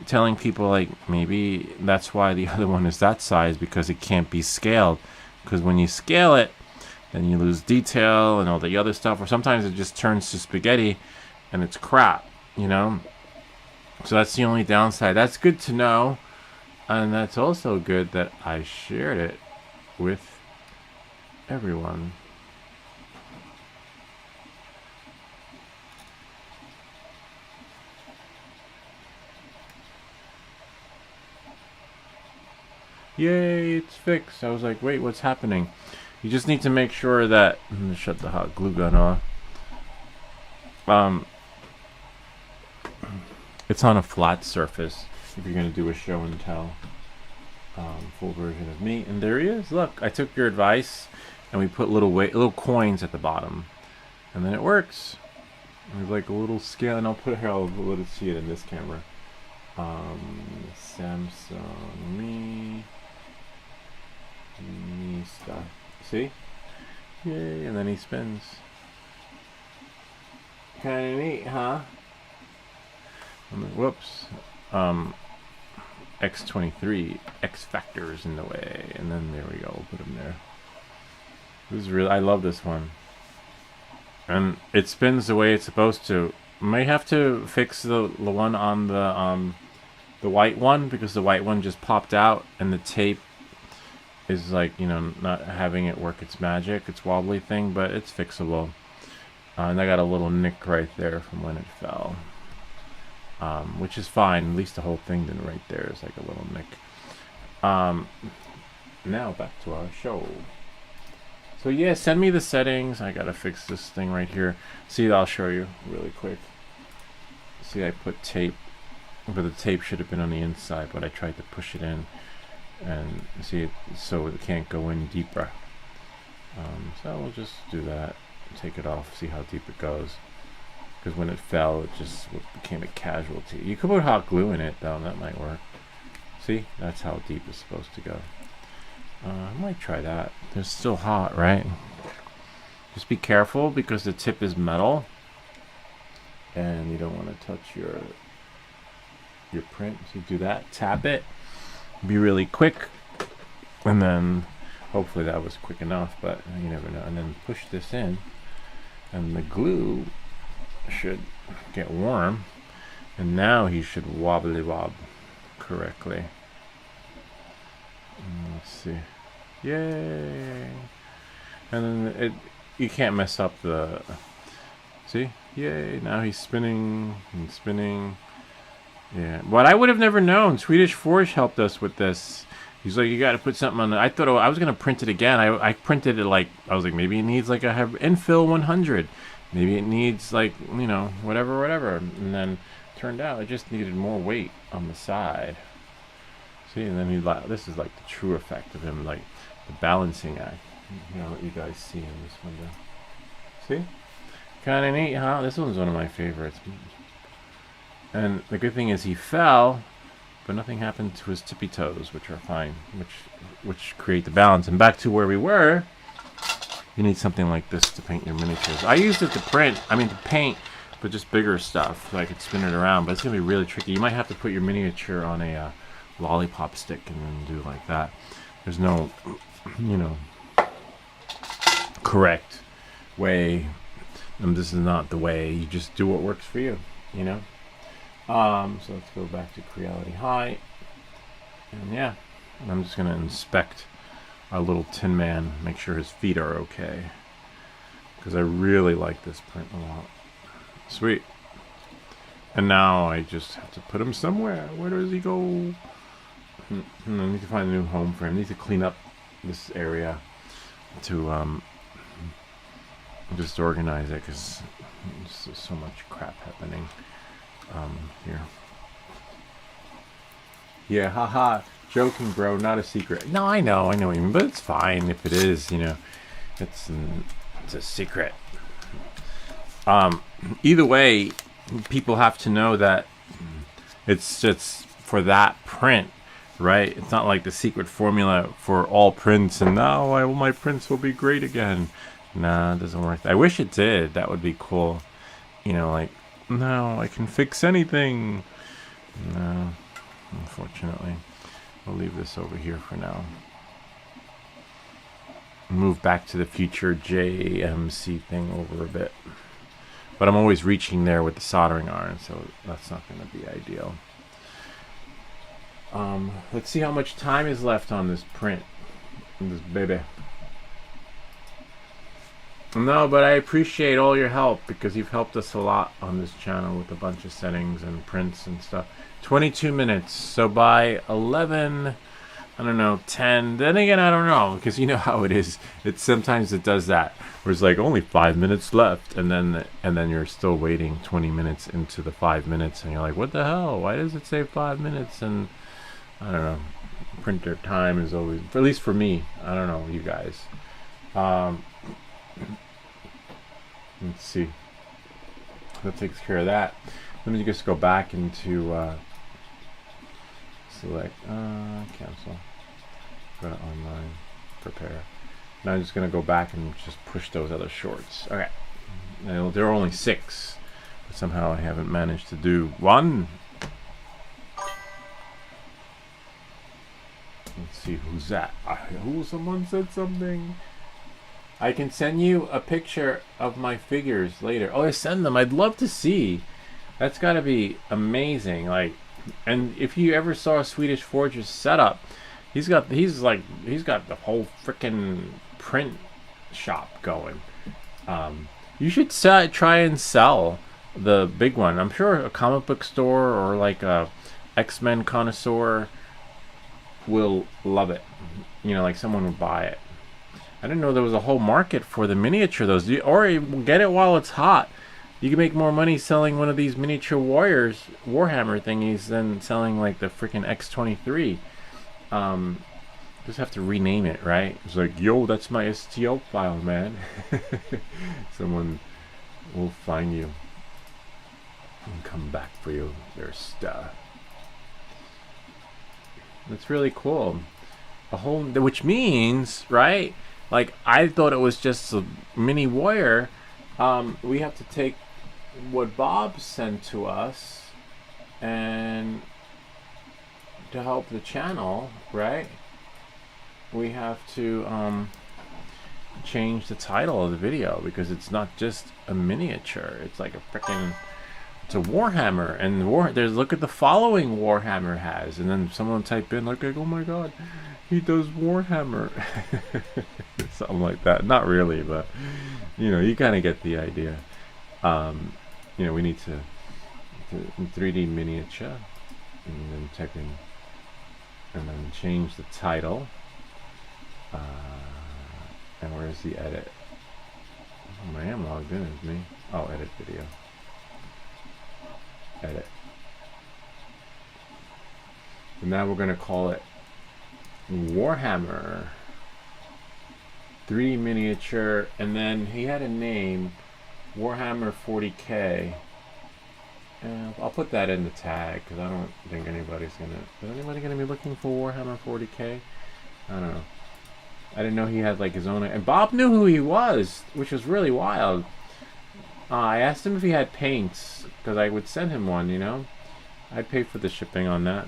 telling people, like, maybe that's why the other one is that size, because it can't be scaled. Because when you scale it, then you lose detail and all the other stuff, or sometimes it just turns to spaghetti and it's crap, you know. So that's the only downside. That's good to know, and that's also good that I shared it with everyone. Yay, it's fixed. I was like, wait, what's happening? You just need to make sure that shut the hot glue gun off. It's on a flat surface if you're going to do a show and tell full version of me. And there he is. Look, I took your advice and we put little coins at the bottom, and then it works. There's like a little scale, and I'll put here. I'll let it see it in this camera. Samsung me stuff. See? Yay! And then he spins. Kind of neat, huh? Whoops. X23 X Factor's in the way, and then there we go. We'll put him there. This is really. I love this one, and it spins the way it's supposed to. May have to fix the one on the white one, because the white one just popped out, and the tape is like, you know, not having it work its magic, its wobbly thing, but it's fixable. And I got a little nick right there from when it fell. Which is fine. At least the whole thing didn't right there. It's like a little nick. Now back to our show. So yeah, send me the settings. I gotta fix this thing right here. See, I'll show you really quick. See, I put tape, but the tape should have been on the inside, but I tried to push it in, and see it so it can't go in deeper. So we'll just do that. Take it off. See how deep it goes. Because when it fell, it just became a casualty. You could put hot glue in it, though, and that might work. See? That's how deep it's supposed to go. I might try that. It's still hot, right? Just be careful, because the tip is metal. And you don't want to touch your print. So you do that. Tap it. Be really quick. And then, hopefully that was quick enough, but you never know. And then push this in. And the glue should get warm, and now he should wobbly wob correctly. Let's see. Yay! And then you can't mess up the. See? Yay! Now he's spinning and spinning. Yeah, but I would have never known. Swedish Forge helped us with this. He's like, you got to put something on. I thought I was gonna print it again. I printed it like, I was like, maybe it needs like a infill 100. Maybe it needs like, you know, whatever. And then turned out it just needed more weight on the side. See, and then this is like the true effect of him like the balancing act. You know, let you guys see in this window. See? Kind of neat, huh? This one's one of my favorites. And the good thing is he fell, but nothing happened to his tippy toes, which are fine, which create the balance. And back to where we were, you need something like this to paint your miniatures. I used it to paint, but just bigger stuff, so I could spin it around. But it's gonna be really tricky. You might have to put your miniature on a lollipop stick and then do like that. There's no, you know, correct way. This is not the way. You just do what works for you, you know. So let's go back to Creality High, and yeah, I'm just gonna inspect our little Tin Man, make sure his feet are okay, because I really like this print a lot. Sweet. And now I just have to put him somewhere. Where does he go? I need to find a new home for him. I need to clean up this area to just organize it, because there's so much crap happening here. Yeah, haha. Joking, bro. Not a secret. No, I know what you mean, but it's fine if it is. You know, it's a secret. Either way, people have to know that it's just for that print, right? It's not like the secret formula for all prints, and now my prints will be great again. Nah, it doesn't work. I wish it did. That would be cool. You know, like, no, I can fix anything. No, unfortunately. I'll leave this over here for now. Move Back to the Future JMC thing over a bit. But I'm always reaching there with the soldering iron, so that's not going to be ideal. Let's see how much time is left on this print. On this baby. No, but I appreciate all your help, because you've helped us a lot on this channel with a bunch of settings and prints and stuff. 22 minutes, so by 11, I don't know, 10, then again, I don't know, because you know how it is. Sometimes it does that, where it's like only 5 minutes left, and then you're still waiting 20 minutes into the 5 minutes, and you're like, what the hell? Why does it say 5 minutes? And I don't know. Printer time is always, at least for me. I don't know, you guys. Let's see. That takes care of that. Let me just go back into select cancel. Go to online, prepare. Now I'm just gonna go back and just push those other shorts. Okay. Now, there are only 6, but somehow I haven't managed to do 1. Let's see who's that. Someone said something. I can send you a picture of my figures later. Oh, I send them. I'd love to see. That's got to be amazing. Like, and if you ever saw Swedish Forge's setup, he's got the whole freaking print shop going. You should try and sell the big one. I'm sure a comic book store or like a X-Men connoisseur will love it. You know, like someone would buy it. I didn't know there was a whole market for the miniature those. Or get it while it's hot. You can make more money selling one of these miniature warriors, Warhammer thingies, than selling like the freaking X-23. Just have to rename it, right? It's like, yo, that's my STL file, man. Someone will find you and come back for you. Their stuff. That's really cool. Which means, right? Like, I thought it was just a mini warrior. We have to take what Bob sent to us and to help the channel, right? We have to change the title of the video, because it's not just a miniature. It's like a freaking... It's a Warhammer, and there's, look at the following Warhammer has, and then someone type in like, oh my god, he does Warhammer. Something like that. Not really, but you know, you kind of get the idea. You know, we need to 3D miniature, and then type in, and then change the title. And where's the edit? Oh, I am logged in as me. Oh, edit video. Edit. And now we're going to call it Warhammer. 3D miniature, and then he had a name, Warhammer 40K. I'll put that in the tag because I don't think anybody's gonna. Is anybody gonna be looking for Warhammer 40K? I don't know. I didn't know he had like his own. And Bob knew who he was, which was really wild. I asked him if he had paints because I would send him one. You know, I'd pay for the shipping on that.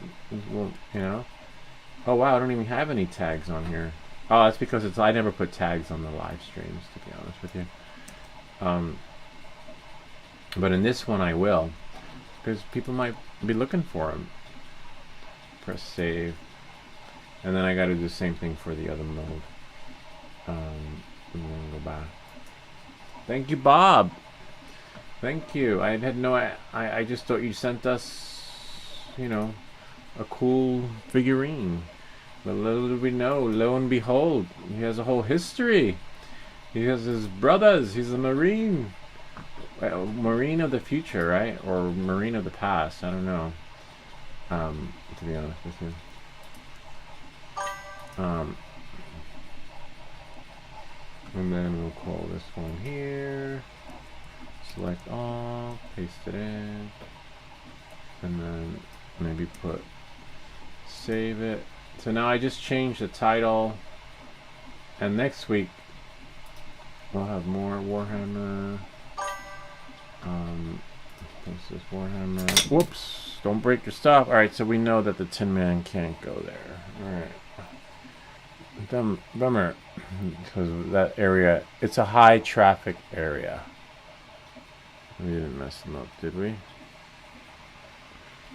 Well, you know. Oh wow, I don't even have any tags on here. Oh, that's because I never put tags on the live streams, to be honest with you. But in this one I will. Because people might be looking for them. Press save. And then I got to do the same thing for the other mode. I'm going to go back. Thank you, Bob. Thank you. I had no... I just thought you sent us, you know, a cool figurine. But little did we know, lo and behold, he has a whole history. He has his brothers. He's a Marine. Marine of the future, right? Or Marine of the past. I don't know. To be honest with you. And then we'll call this one here. Select all. Paste it in. And then maybe put... Save it. So now I just changed the title. And next week we'll have more Warhammer... this is Warhammer. Whoops! Don't break your stuff. Alright, so we know that the Tin Man can't go there. Alright. Bummer. Because that area, it's a high traffic area. We didn't mess him up, did we?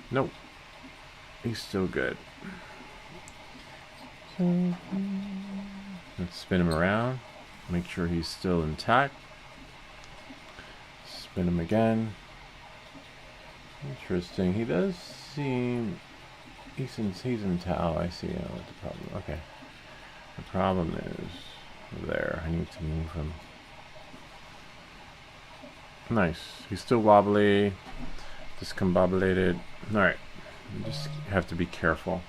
Nope. He's still good. Let's spin him around. Make sure he's still intact. Spin him again. Interesting. He does seem... He's in Tau. I see what the problem... Okay. The problem is... There. I need to move him. Nice. He's still wobbly. Discombobulated. Alright. You just have to be careful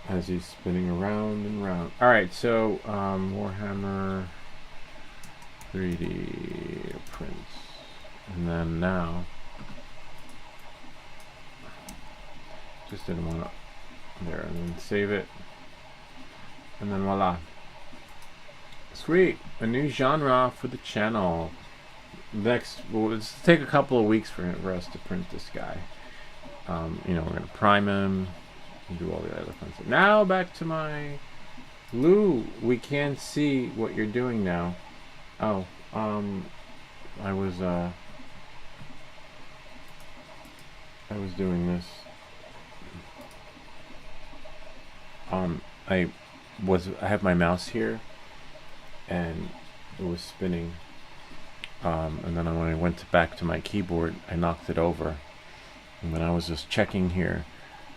as he's spinning around and around. Alright, so Warhammer 3D prints. And then now, just didn't want to, there, and then save it. And then voila. Sweet, a new genre for the channel. Next, well, it's take a couple of weeks for us to print this guy. You know, we're going to prime him and do all the other fun stuff. Now back to my Lou. We can see what you're doing now. Oh, I was doing this. I have my mouse here, and it was spinning. And then when I went back to my keyboard, I knocked it over. And then I was just checking here.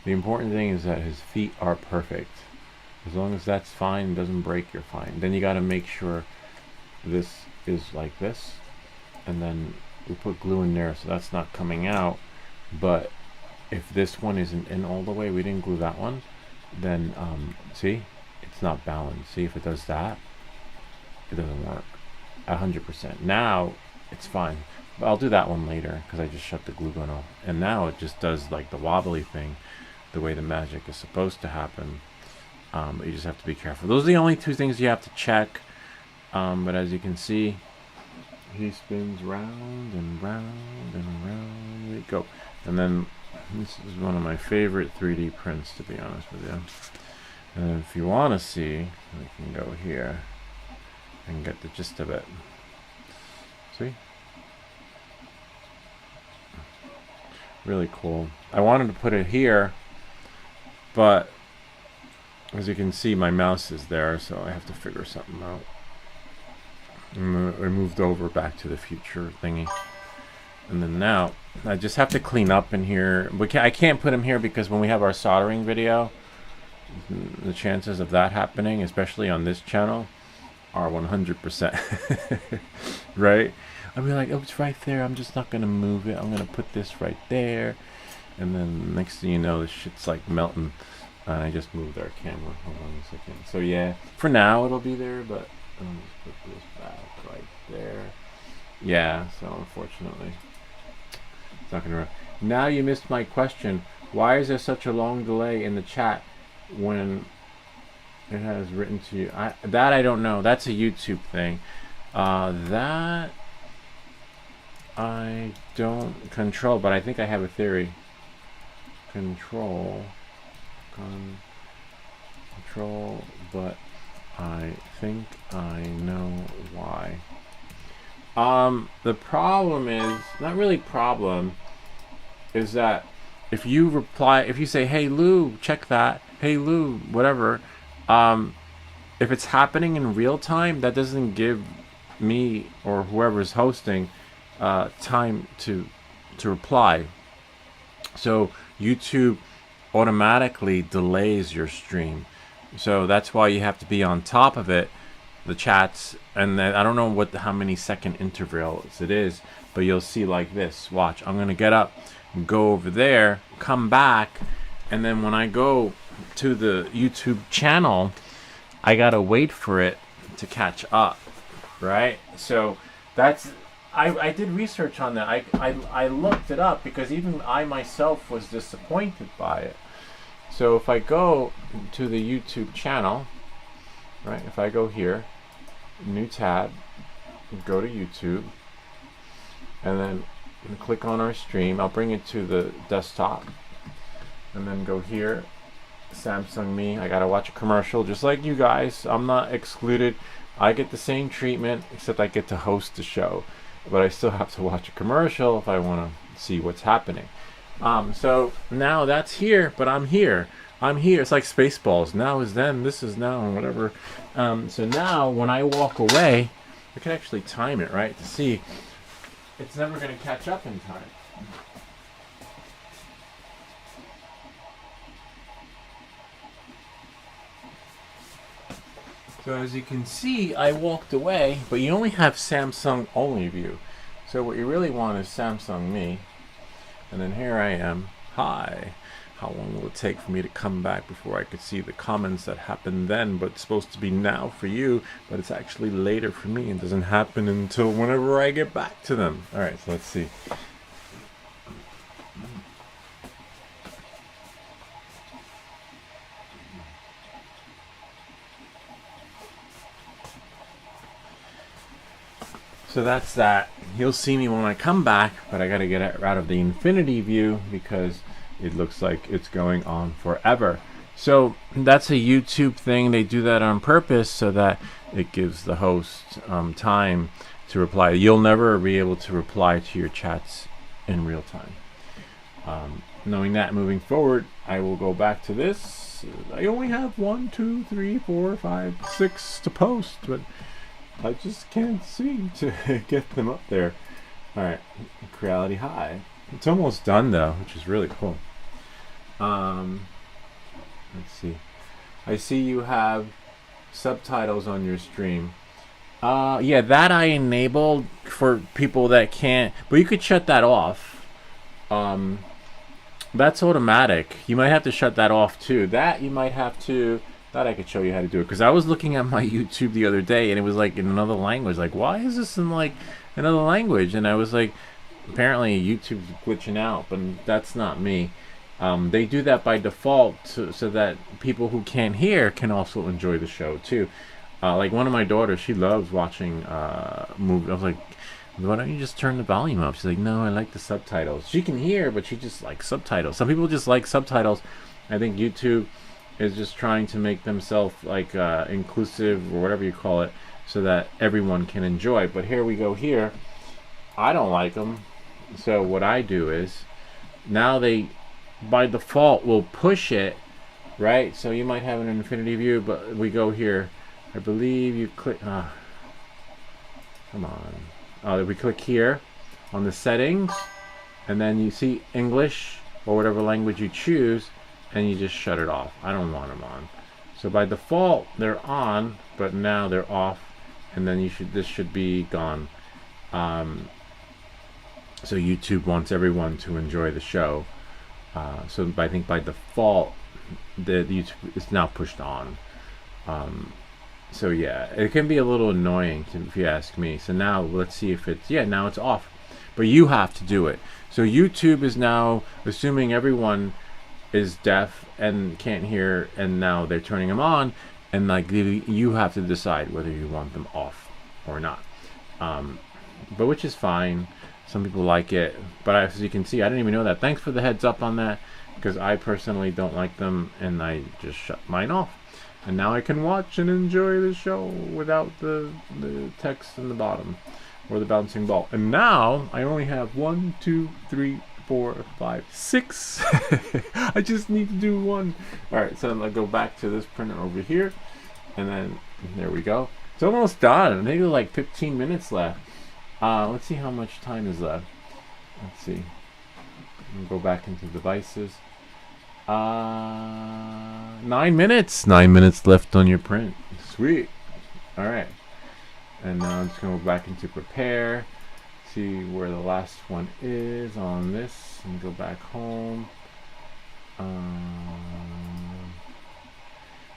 The important thing is that his feet are perfect. As long as that's fine, doesn't break, you're fine. Then you got to make sure this is like this, and then we put glue in there so that's not coming out. But if this one isn't in all the way, we didn't glue that one, then see, it's not balanced. See, if it does that, it doesn't work 100%. Now it's fine, but I'll do that one later because I just shut the glue gun off, and now it just does like the wobbly thing the way the magic is supposed to happen. But you just have to be careful. Those are the only two things you have to check. But as you can see, he spins round and round and round. We go. And then this is one of my favorite 3D prints, to be honest with you. And if you want to see, we can go here and get the gist of it. See? Really cool. I wanted to put it here, but as you can see, my mouse is there, so I have to figure something out. I moved over back to the future thingy. And then now, I just have to clean up in here. I can't put him here because when we have our soldering video, the chances of that happening, especially on this channel, are 100%. Right? I'll be like, oh, it's right there. I'm just not going to move it. I'm going to put this right there. And then next thing you know, the shit's like melting. And I just moved our camera. Hold on a second. So yeah, for now it'll be there, but I'll just put this back right there. Yeah, so unfortunately, it's not gonna run. Now you missed my question. Why is there such a long delay in the chat when it has written to you? That I don't know. That's a YouTube thing. That I don't control, but I think I have a theory. Control, but I think I know why. The problem is, not really problem, is that if you reply, if you say, hey Lou, check that, hey Lou, whatever, if it's happening in real time, that doesn't give me or whoever's hosting time to reply. So YouTube automatically delays your stream. So that's why you have to be on top of it, the chats, and then I don't know how many second intervals it is, but you'll see like this. Watch, I'm gonna get up, go over there, come back, and then when I go to the YouTube channel, I gotta wait for it to catch up, right? So that's, I did research on that. I looked it up because even I myself was disappointed by it. So if I go to the YouTube channel, right, if I go here, new tab, go to YouTube, and then click on our stream, I'll bring it to the desktop, and then go here, Samsung Me. I gotta watch a commercial just like you guys. I'm not excluded. I get the same treatment, except I get to host the show, but I still have to watch a commercial if I want to see what's happening. So now that's here, but I'm here. It's like Spaceballs. Now is then, this is now, and whatever. So now when I walk away, I can actually time it, right, to see. It's never going to catch up in time. So as you can see, I walked away, but you only have Samsung only view. So what you really want is Samsung Me. And then here I am. Hi. How long will it take for me to come back before I could see the comments that happened then, but it's supposed to be now for you, but it's actually later for me and doesn't happen until whenever I get back to them. All right, so let's see. So that's that. You'll see me when I come back, but I gotta get out of the infinity view because it looks like it's going on forever. So that's a YouTube thing. They do that on purpose so that it gives the host time to reply. You'll never be able to reply to your chats in real time. Knowing that, moving forward, I will go back to this. I only have 1, 2, 3, 4, 5, 6 to post, but I just can't seem to get them up there. Alright, Creality High. It's almost done though, which is really cool. Let's see. I see you have subtitles on your stream. Yeah, that I enabled for people that can't, but you could shut that off. That's automatic. You might have to shut that off too. That you might have to. That I could show you how to do it, because I was looking at my YouTube the other day and it was like in another language. Like, why is this in like another language? And I was like, apparently YouTube's glitching out, but that's not me. They do that by default so that people who can't hear can also enjoy the show too. Like one of my daughters, she loves watching movies. I was like, why don't you just turn the volume up? She's like, no, I like the subtitles. She can hear, but she just likes subtitles. Some people just like subtitles. I think YouTube is just trying to make themselves like inclusive or whatever you call it, so that everyone can enjoy. But here we go here. I don't like them. So what I do is, now they by default will push it, right? So you might have an infinity view, but we go here. I believe you click, come on. We click here on the settings, and then you see English or whatever language you choose, and you just shut it off. I don't want them on. So by default they're on, but now they're off, and then this should be gone. So YouTube wants everyone to enjoy the show. So I think by default the YouTube is now pushed on. So yeah, it can be a little annoying if you ask me. So now let's see if it's, yeah, now it's off. But you have to do it. So YouTube is now assuming everyone is deaf and can't hear, and now they're turning them on, and like you have to decide whether you want them off or not. But which is fine. Some people like it, but as you can see, I didn't even know that. Thanks for the heads up on that, because I personally don't like them, and I just shut mine off. And now I can watch and enjoy the show without the text in the bottom or the bouncing ball. And now I only have 1, 2, 3, 4, 5, 6. I just need to do one. All right, so I'll go back to this printer over here, and then there we go. It's almost done. I think there's like 15 minutes left. Let's see how much time is left. Let's see. Go back into devices. 9 minutes. 9 minutes left on your print. Sweet. All right. And now I'm just going to go back into prepare. See where the last one is on this. And go back home.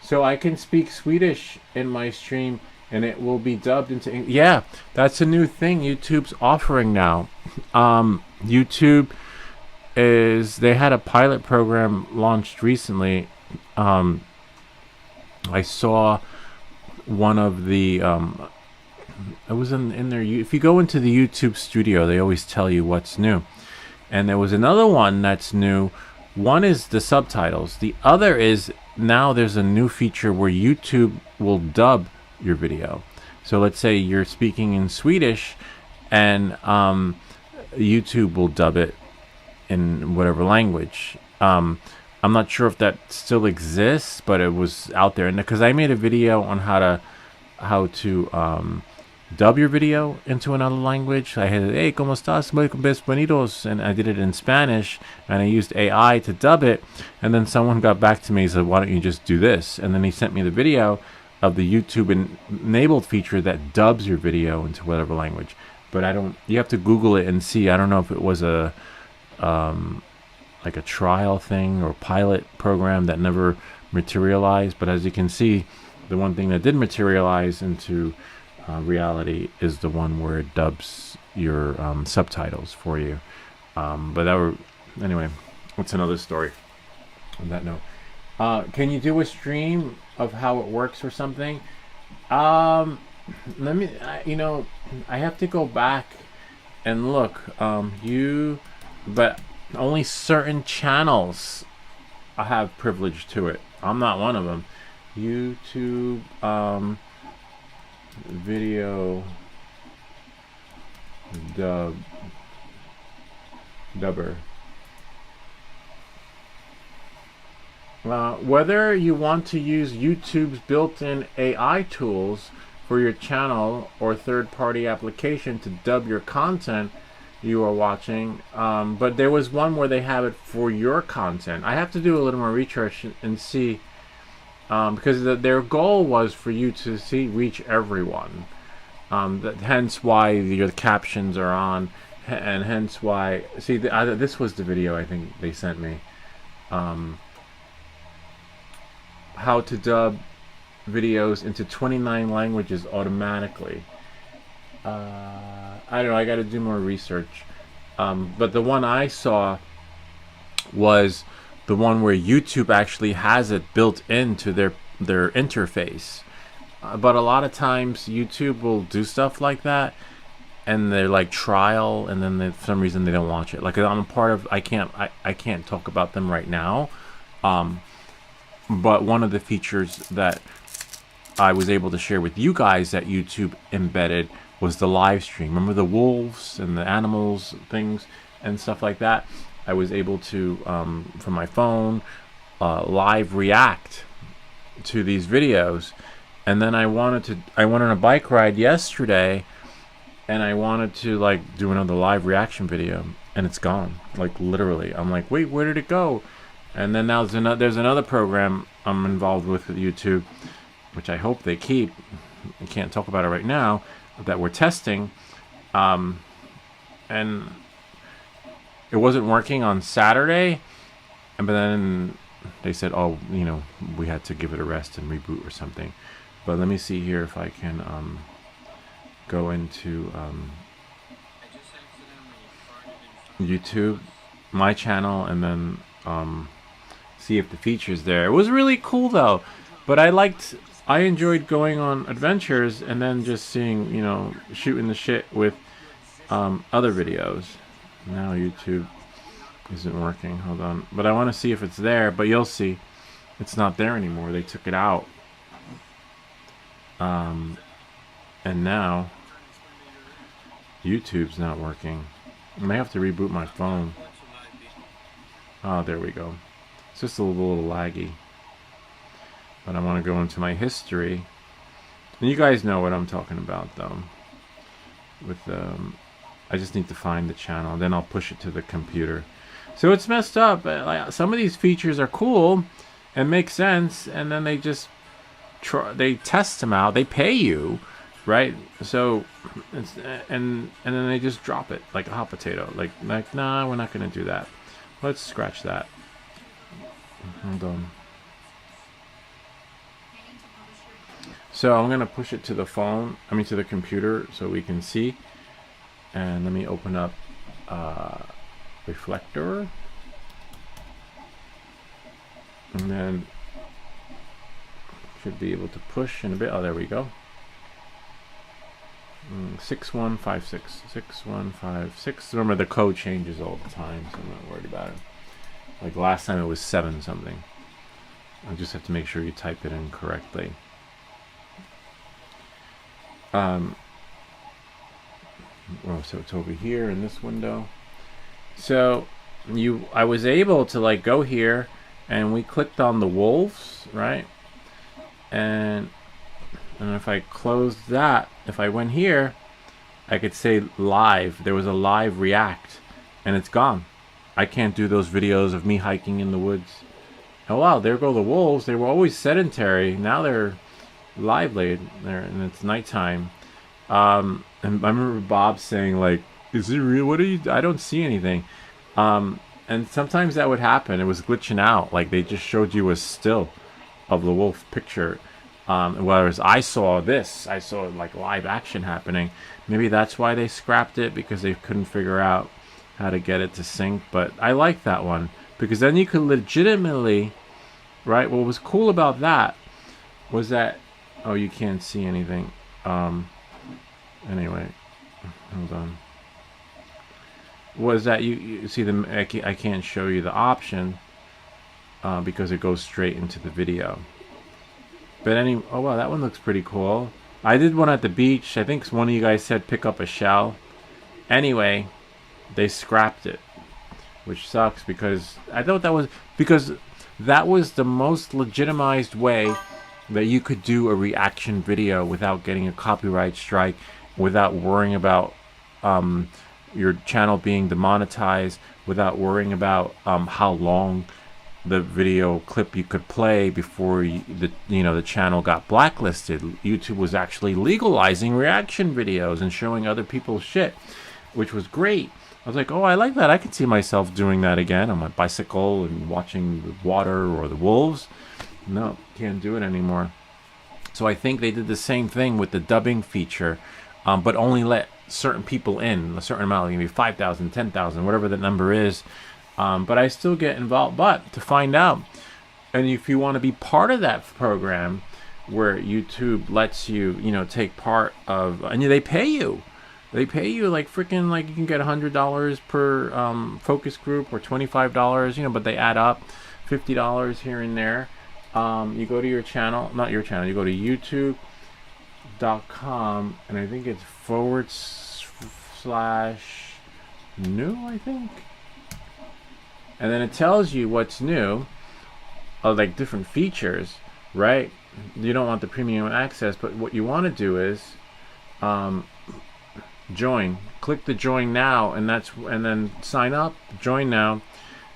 So I can speak Swedish in my stream, and it will be dubbed into English. Yeah, that's a new thing YouTube's offering now. YouTube they had a pilot program launched recently. I saw one of the it was in there. If you go into the YouTube studio, they always tell you what's new, and there was another one that's new. One is the subtitles. The other is now there's a new feature where YouTube will dub your video. So let's say you're speaking in Swedish, and YouTube will dub it in whatever language. I'm not sure if that still exists, but it was out there. And because I made a video on how to dub your video into another language. I had, hey, ¿cómo estás? Bienvenidos. And I did it in Spanish, and I used AI to dub it. And then someone got back to me and said, why don't you just do this? And then he sent me the video of the YouTube enabled feature that dubs your video into whatever language. But you have to Google it and see. I don't know if it was like a trial thing or pilot program that never materialized. But as you can see, the one thing that did materialize into reality is the one where it dubs your subtitles for you. Anyway, that's another story on that note. Can you do a stream of how it works or something? I have to go back and look. But only certain channels have privilege to it. I'm not one of them. YouTube video dubber. Whether you want to use YouTube's built-in AI tools for your channel or third-party application to dub your content you are watching, but there was one where they have it for your content. I have to do a little more research and see, because their goal was for you to reach everyone. Hence why your captions are on, and hence why. This was the video I think they sent me. How to dub videos into 29 languages automatically. I don't know, I got to do more research. But the one I saw was the one where YouTube actually has it built into their interface. But a lot of times YouTube will do stuff like that, and they're like trial, and then for some reason they don't launch it. Like I'm a part of, I can't talk about them right now. But one of the features that I was able to share with you guys that YouTube embedded was the live stream. Remember the wolves and the animals things and stuff like that? I was able to, from my phone, live react to these videos. And then I went on a bike ride yesterday, and I wanted to like do another live reaction video, and it's gone. Like literally, I'm like, wait, where did it go? And then now there's another program I'm involved with YouTube, which I hope they keep. I can't talk about it right now, that we're testing. And it wasn't working on Saturday, but then they said, oh, we had to give it a rest and reboot or something. But let me see here if I can go into YouTube, my channel, and then see if the feature's there. It was really cool though, but I enjoyed going on adventures and then just seeing, you know, shooting the shit with other videos. Now YouTube isn't working. Hold on, but I want to see if it's there. But you'll see, it's not there anymore. They took it out. And now YouTube's not working. I may have to reboot my phone. Oh, there we go. It's just a little laggy. But I want to go into my history. And you guys know what I'm talking about, though. With I just need to find the channel, then I'll push it to the computer. So it's messed up. Like, some of these features are cool and make sense, and then they just they test them out. They pay you, right? So and then they just drop it like a hot potato. Like nah, we're not gonna do that. Let's scratch that. Hold on. So I'm gonna push it to the phone. I mean to the computer so we can see. And let me open up Reflector. And then should be able to push in a bit. Oh, there we go. 6156. 6156. Remember, the code changes all the time, so I'm not worried about it. Like last time it was 7 something. I just have to make sure you type it in correctly. Oh, so it's over here in this window. So I was able to like go here, and we clicked on the wolves, right? And if I closed that, if I went here, I could say live. There was a live react, and it's gone. I can't do those videos of me hiking in the woods. Oh wow, there go the wolves. They were always sedentary. Now they're lively. And it's nighttime. And I remember Bob saying like, "Is it real? What are you? I don't see anything." And sometimes that would happen. It was glitching out. Like they just showed you a still of the wolf picture. Whereas I saw like live action happening. Maybe that's why they scrapped it, because they couldn't figure out how to get it to sync. But I like that one, because then you could legitimately, right? What was cool about that was that, oh, you can't see anything. Anyway, hold on. Was that you see the I can't show you the option because it goes straight into the video. But oh wow, that one looks pretty cool. I did one at the beach. I think one of you guys said pick up a shell. Anyway, they scrapped it, which sucks, because I thought that was the most legitimized way that you could do a reaction video without getting a copyright strike, without worrying about your channel being demonetized, without worrying about how long the video clip you could play before the channel got blacklisted. YouTube was actually legalizing reaction videos and showing other people's shit, which was great. I was like, oh, I like that. I can see myself doing that again on my bicycle and watching the water or the wolves. No, can't do it anymore. So I think they did the same thing with the dubbing feature, but only let certain people in, a certain amount, like maybe 5,000, 10,000, whatever the number is. But I still get involved. But to find out, and if you want to be part of that program where YouTube lets you, take part of, and they pay you. They pay you like freaking, like you can get $100 per focus group, or $25, but they add up, $50 here and there. You go to your channel, not your channel, you go to youtube.com, and I think it's /new, I think. And then it tells you what's new, like different features, right? You don't want the premium access, but what you want to do is join. Click the join now, and then sign up, join now,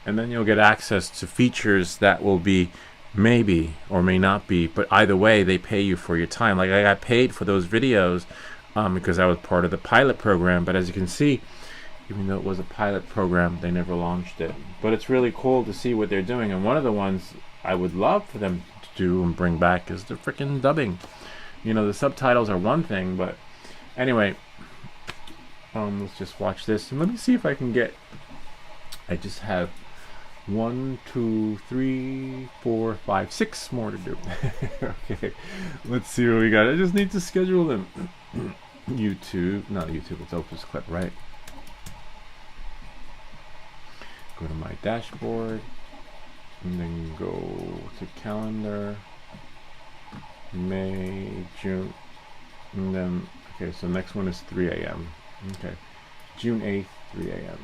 and then you'll get access to features that will be maybe or may not be, but either way they pay you for your time. Like I got paid for those videos because I was part of the pilot program, but as you can see, even though it was a pilot program, they never launched it. But it's really cool to see what they're doing, and one of the ones I would love for them to do and bring back is the freaking dubbing. You know, the subtitles are one thing, but anyway, let's just watch this and let me see if I can get. I just have 1, 2, 3, 4, 5, 6 more to do. Okay, let's see what we got. I just need to schedule them. YouTube, not YouTube, it's Opus Clip, right? Go to my dashboard and then go to calendar, May, June, and then, okay, so next one is 3 a.m. Okay, June 8th, 3 a.m.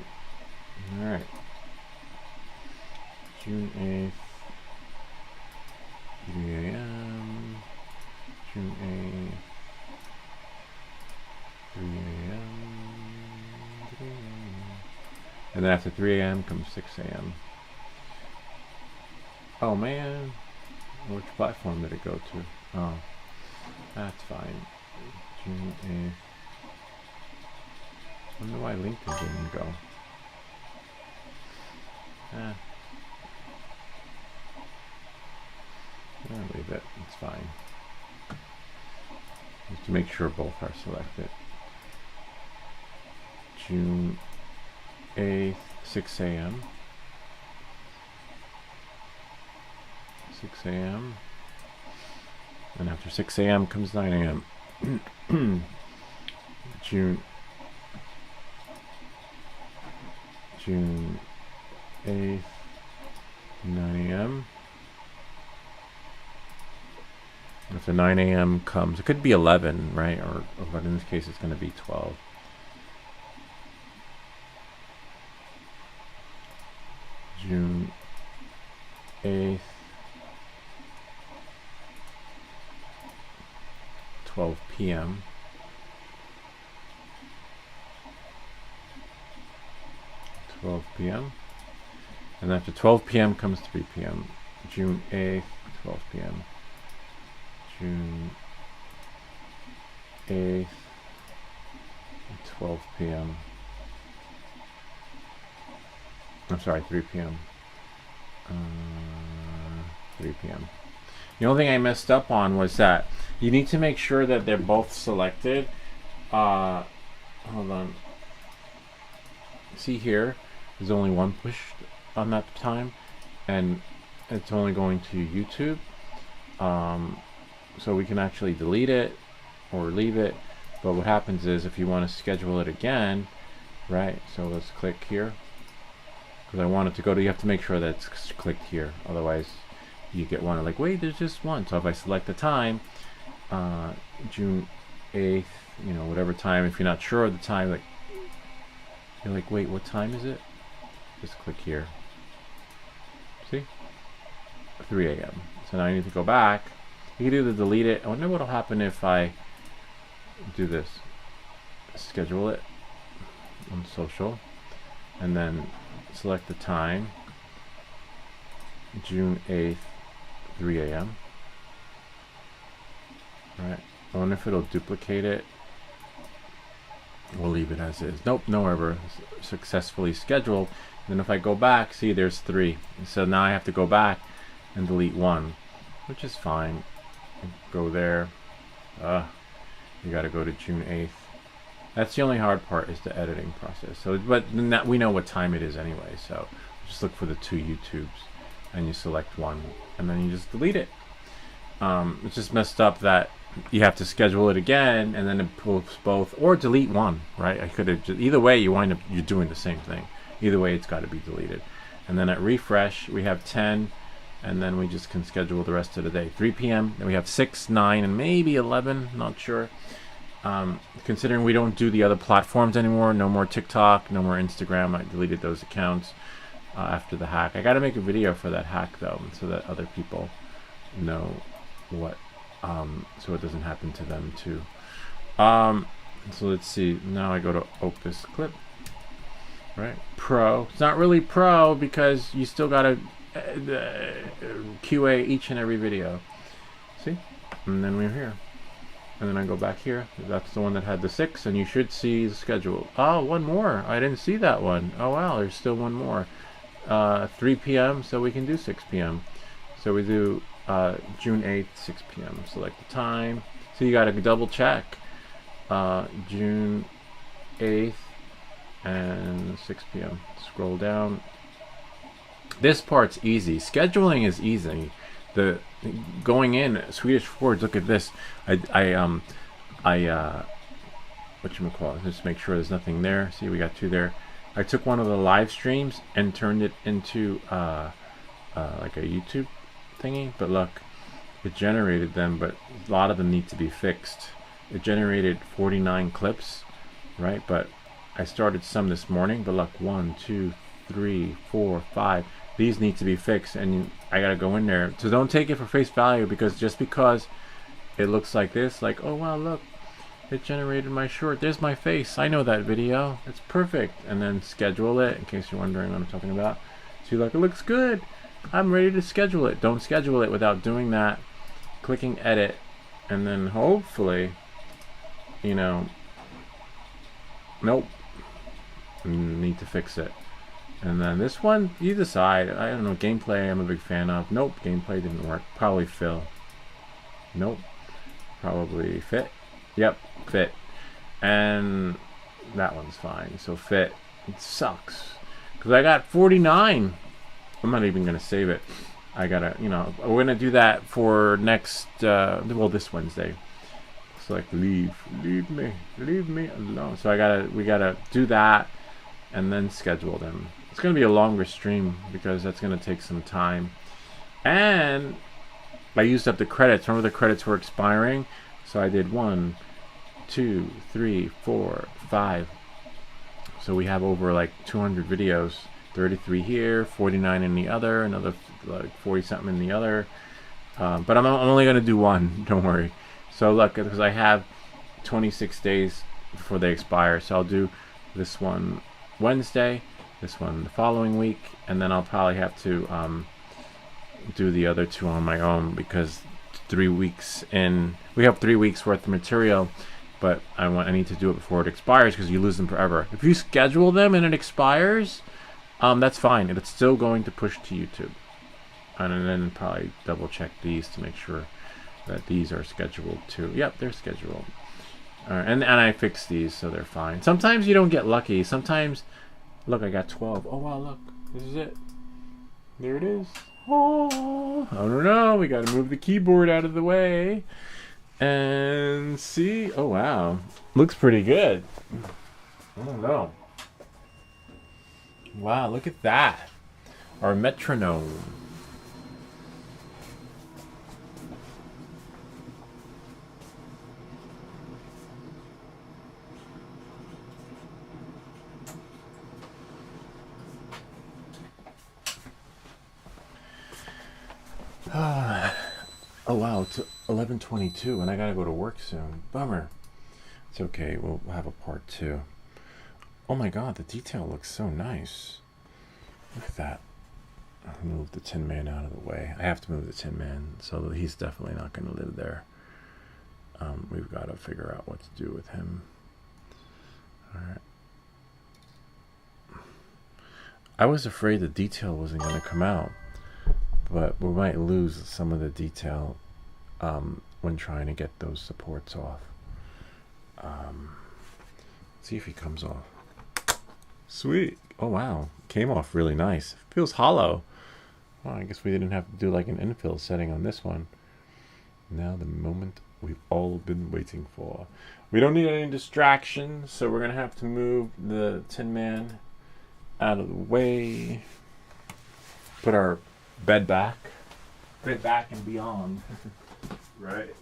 All right, June 8th, 3 a.m. June 8th, 3 a.m. And then after 3 a.m. comes 6 a.m. Oh man, which platform did it go to? Oh, that's fine. June 8th. I wonder why LinkedIn didn't go. I'll leave it. It's fine. Just to make sure both are selected. June 8th, 6 a.m. 6 a.m. And after 6 a.m. comes 9 a.m. June 8th, 9 a.m. If the 9 a.m. comes, it could be 11, right? Or but in this case, it's going to be 12. June 8th, 12 p.m. And after 12 p.m. comes 3 p.m. June 8th, 12 p.m. June 8th, 12 p.m. I'm sorry, 3 p.m. 3 p.m. The only thing I messed up on was that you need to make sure that they're both selected. Hold on. See here, there's only one push on that time, and it's only going to YouTube. So we can actually delete it or leave it. But what happens is if you want to schedule it again, right? So let's click here. Because I want it to go to, you have to make sure that it's clicked here. Otherwise, you get one like, wait, there's just one. So if I select the time, June 8th, you know, whatever time, if you're not sure of the time, like, you're like, wait, what time is it? Just click here. See? 3 a.m. So now I need to go back. You can either delete it. I wonder what'll happen if I do this. Schedule it on social. And then select the time. June 8th, 3 a.m. Alright. I wonder if it'll duplicate it. We'll leave it as is. Nope, no error. Successfully scheduled. And then if I go back, see there's 3. So now I have to go back and delete 1, which is fine. Go there. You gotta go to June 8th. That's the only hard part, is the editing process. So, but we know what time it is anyway, so just look for the 2 YouTubes and you select one and then you just delete it. It's just messed up that you have to schedule it again and then it pulls both, or delete one, right? I could have, either way you wind up, you're doing the same thing. Either way it's got to be deleted. And then at refresh we have 10, and then we just can schedule the rest of the day. 3 p.m. Then we have 6, 9, and maybe 11, not sure. Considering we don't do the other platforms anymore, no more TikTok, no more Instagram. I deleted those accounts after the hack. I got to make a video for that hack though, so that other people know what, so it doesn't happen to them too. So let's see. Now I go to Opus Clip. Right, Pro. It's not really Pro because you still gotta QA each and every video. See, and then we're here. And then I go back here. That's the one that had the 6, and you should see the schedule. Oh, one more. I didn't see that one. Oh wow, there's still one more. 3 p.m. So we can do 6 p.m. So we do June 8th, 6 p.m. Select the time. So you got to double check. June 8th and 6 p.m. Scroll down. This part's easy. Scheduling is easy. The going in Swedish Forge. Look at this. I whatchamacallit, just make sure there's nothing there. See, we got 2 there. I took one of the live streams and turned it into like a YouTube thingy, but look, it generated them, but a lot of them need to be fixed. It generated 49 clips, right? But I started some this morning, but look, 1, 2, 3, 4, 5. These need to be fixed, and I gotta go in there. So don't take it for face value, because just because it looks like this, like, oh wow, look, it generated my short. There's my face. I know that video. It's perfect. And then schedule it, in case you're wondering what I'm talking about. So you're like, it looks good. I'm ready to schedule it. Don't schedule it without doing that. Clicking edit, and then hopefully, you know, nope, need to fix it. And then this one, you decide. I don't know, gameplay I'm a big fan of. Nope, gameplay didn't work. Probably fill. Nope, probably fit. Yep, fit. And that one's fine. So fit. It sucks, because I got 49. I'm not even gonna save it. I gotta, you know, we're gonna do that for next, well, this Wednesday. It's like, leave me alone. So we gotta do that, and then schedule them. It's gonna be a longer stream, because that's gonna take some time. And I used up the credits. Remember, the credits were expiring, so I did 1, 2, 3, 4, 5. So we have over like 200 videos. 33 here, 49 in the other, another like 40 something in the other. But I'm only going to do one, don't worry. So look, because I have 26 days before they expire, so I'll do this one Wednesday, this one the following week, and then I'll probably have to do the other 2 on my own, because 3 weeks in, we have 3 weeks worth of material, but I need to do it before it expires, because you lose them forever. If you schedule them and it expires, that's fine. It's still going to push to YouTube. And then probably double check these to make sure that these are scheduled too. Yep, they're scheduled. And I fixed these, so they're fine. Sometimes you don't get lucky. Sometimes, look, I got 12. Oh wow, look, this is it. There it is. Oh no, we got to move the keyboard out of the way and see. Oh wow, looks pretty good. I don't know. Wow, look at that. Our metronome. Oh wow, it's 11:22 and I gotta go to work soon. Bummer. It's okay, we'll have a part 2. Oh my god, the detail looks so nice. Look at that. I'll move the Tin Man out of the way. I have to move the Tin Man, so he's definitely not going to live there. We've got to figure out what to do with him. Alright. I was afraid the detail wasn't going to come out, but we might lose some of the detail when trying to get those supports off. See if he comes off. Sweet. Oh wow, came off really nice. Feels hollow. Well, I guess we didn't have to do like an infill setting on this one. Now the moment we've all been waiting for. We don't need any distractions, so we're gonna have to move the Tin Man out of the way. Put our bed back and beyond. Right.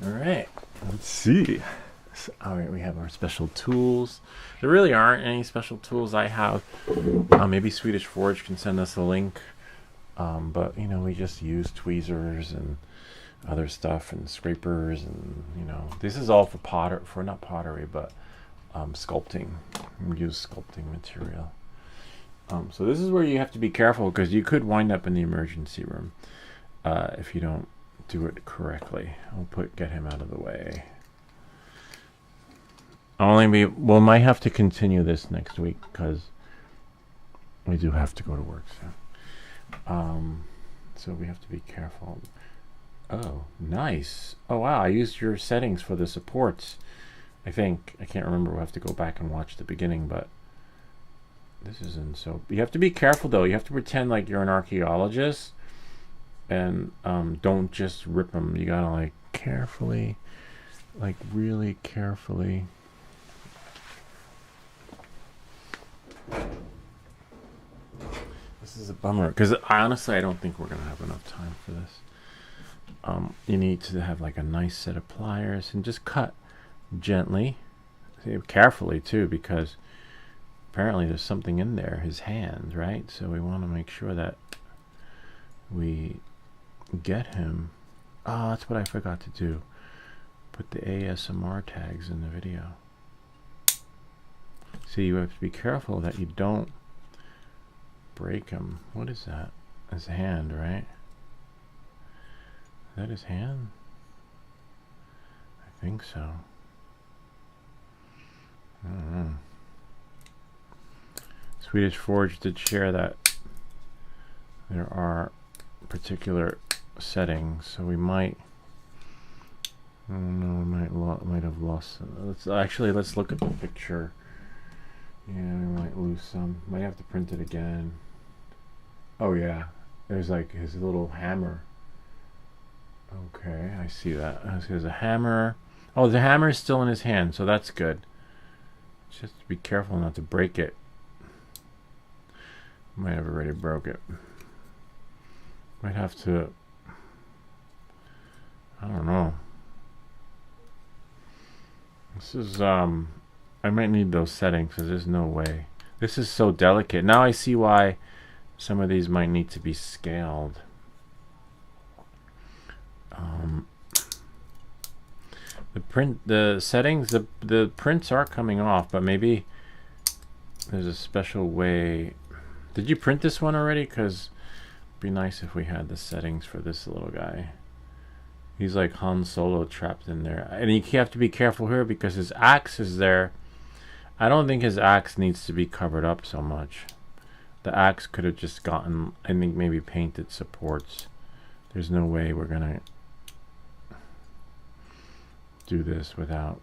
All right, let's see. So, all right, we have our special tools. There really aren't any special tools I have. Maybe Swedish Forge can send us a link. But, you know, we just use tweezers and other stuff and scrapers and, you know, this is all for not pottery, but sculpting. We use sculpting material. So this is where you have to be careful, because you could wind up in the emergency room if you don't do it correctly. I'll get him out of the way. We might have to continue this next week, because We do have to go to work soon. So we have to be careful. Oh, nice. Oh, wow. I used your settings for the supports. I think. I can't remember. We'll have to go back and watch the beginning, but this isn't so... You have to be careful, though. You have to pretend like you're an archaeologist, and don't just rip them. You gotta, like, carefully, like, really carefully. This is a bummer, because honestly, I don't think we're gonna have enough time for this. You need to have, like, a nice set of pliers and just cut gently, carefully, too, because apparently there's something in there, his hand, right? So we want to make sure that we get him. Oh, that's what I forgot to do. Put the ASMR tags in the video. See, you have to be careful that you don't break him. What is that? His hand, right? Is that his hand? I think so. I don't know. Swedish Forge did share that there are particular settings, so we might... I don't know, we might have lost... Let's look at the picture. Yeah, we might lose some. Might have to print it again. Oh yeah, there's like his little hammer. Okay, I see that. There's a hammer. Oh, the hammer is still in his hand, so that's good. Just be careful not to break it. Might have already broke it. Might have to... I don't know. This is, I might need those settings, because there's no way. This is so delicate. Now I see why some of these might need to be scaled. The settings, the prints are coming off, but maybe there's a special way. Did you print this one already? Because it'd be nice if we had the settings for this little guy. He's like Han Solo trapped in there. And you have to be careful here because his axe is there. I don't think his axe needs to be covered up so much. The axe could have just gotten, I think, maybe painted supports. There's no way we're going to do this without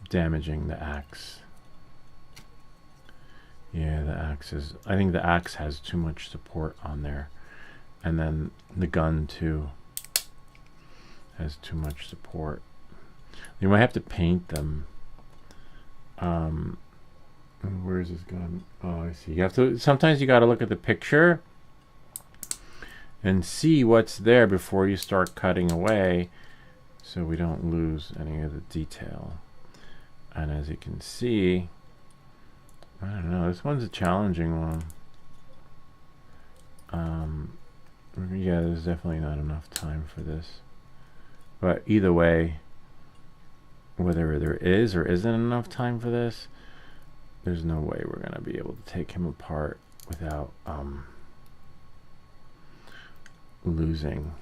damaging the axe. Yeah, the axe is... I think the axe has too much support on there. And then the gun, too, has too much support. You might have to paint them. Where's his gun? Oh, I see. You have to... Sometimes you got to look at the picture and see what's there before you start cutting away, so we don't lose any of the detail. And as you can see, I don't know, this one's a challenging one. Yeah, there's definitely not enough time for this. But either way, whether there is or isn't enough time for this, there's no way we're going to be able to take him apart without losing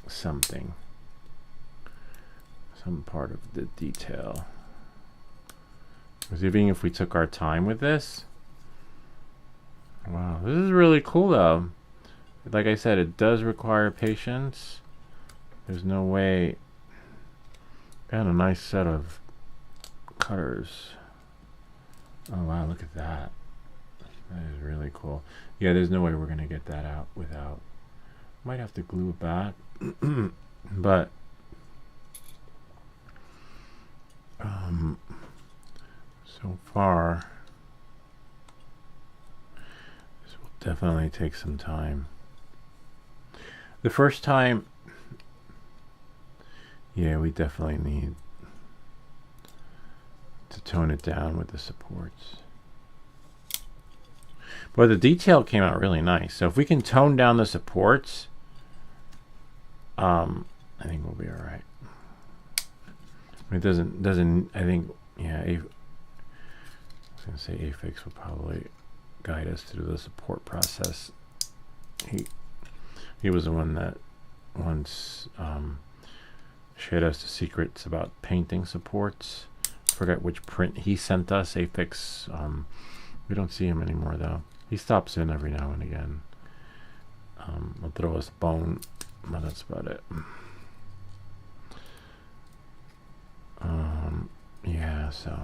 something. Some part of the detail. Because even if we took our time with this, wow, this is really cool though. Like I said, it does require patience. There's no way. Got a nice set of cutters. Oh wow, look at that. That is really cool. Yeah, there's no way we're gonna get that out without... Might have to glue it back. But so far this will definitely take some time. The first time, yeah, we definitely need to tone it down with the supports. But the detail came out really nice. So if we can tone down the supports, I think we'll be all right. It doesn't. I think, yeah. I was gonna say Afix will probably guide us through the support process. He was the one that once shared us the secrets about painting supports. I forget which print he sent us. Afix We don't see him anymore, though. He stops in every now and again. I'll throw us a bone, but that's about it. Yeah, so...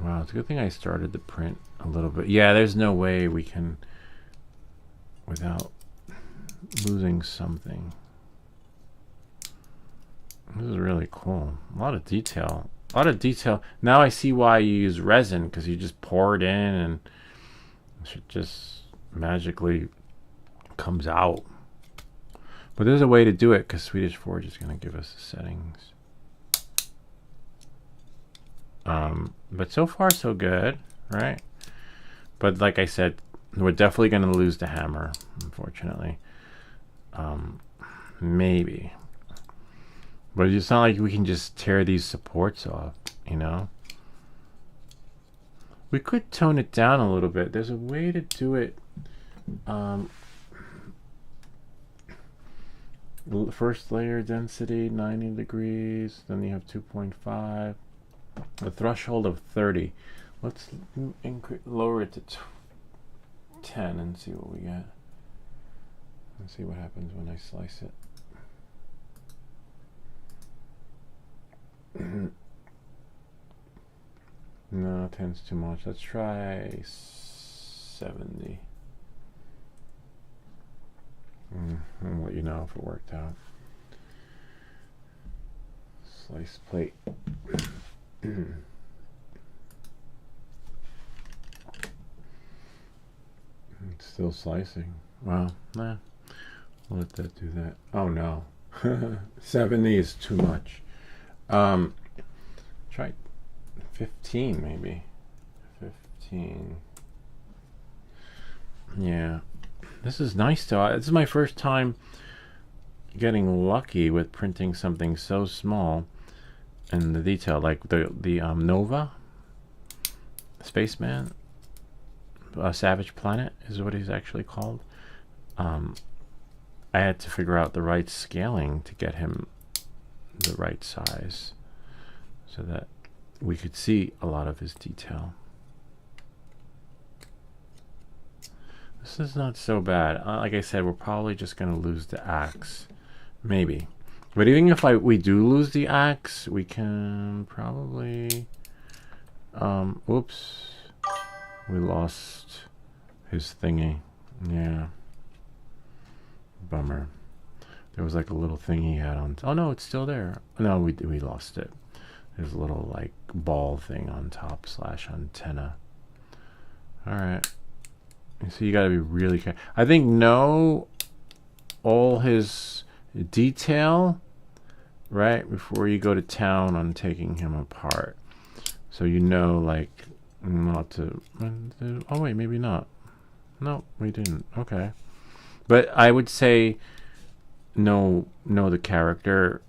Wow, it's a good thing I started the print a little bit. Yeah, there's no way we can... without losing something. This is really cool. A lot of detail. A lot of detail. Now I see why you use resin, because you just pour it in and it just magically comes out. But there's a way to do it, because Swedish Forge is going to give us the settings. But so far so good, right? But like I said, we're definitely going to lose the hammer, unfortunately. Maybe. But it's not like we can just tear these supports off, you know? We could tone it down a little bit. There's a way to do it. First layer density, 90 degrees. Then you have 2.5. A threshold of 30. Let's lower it to 10 and see what we get. Let's see what happens when I slice it. No, 10's too much. Let's try 70. I'll let you know if it worked out. Slice plate. It's still slicing. Wow. Nah. I'll let that do that. Oh no. 70 is too much. Try 15 maybe. 15. Yeah. This is nice though. This is my first time getting lucky with printing something so small. And the detail, like the Nova, Spaceman, Savage Planet is what he's actually called. I had to figure out the right scaling to get him the right size so that we could see a lot of his detail. This is not so bad. Like I said, we're probably just going to lose the axe. Maybe. But even if we do lose the axe, we can probably... Oops. We lost his thingy. Yeah. Bummer. There was like a little thing he had on... Oh, no, it's still there. No, we lost it. There's a little, like, ball thing on top / antenna. Alright. So you gotta be really careful. I think all his... detail right before you go to town on taking him apart, so you know, like, not to... Oh wait, maybe not. No, we didn't. Okay, but I would say know the character,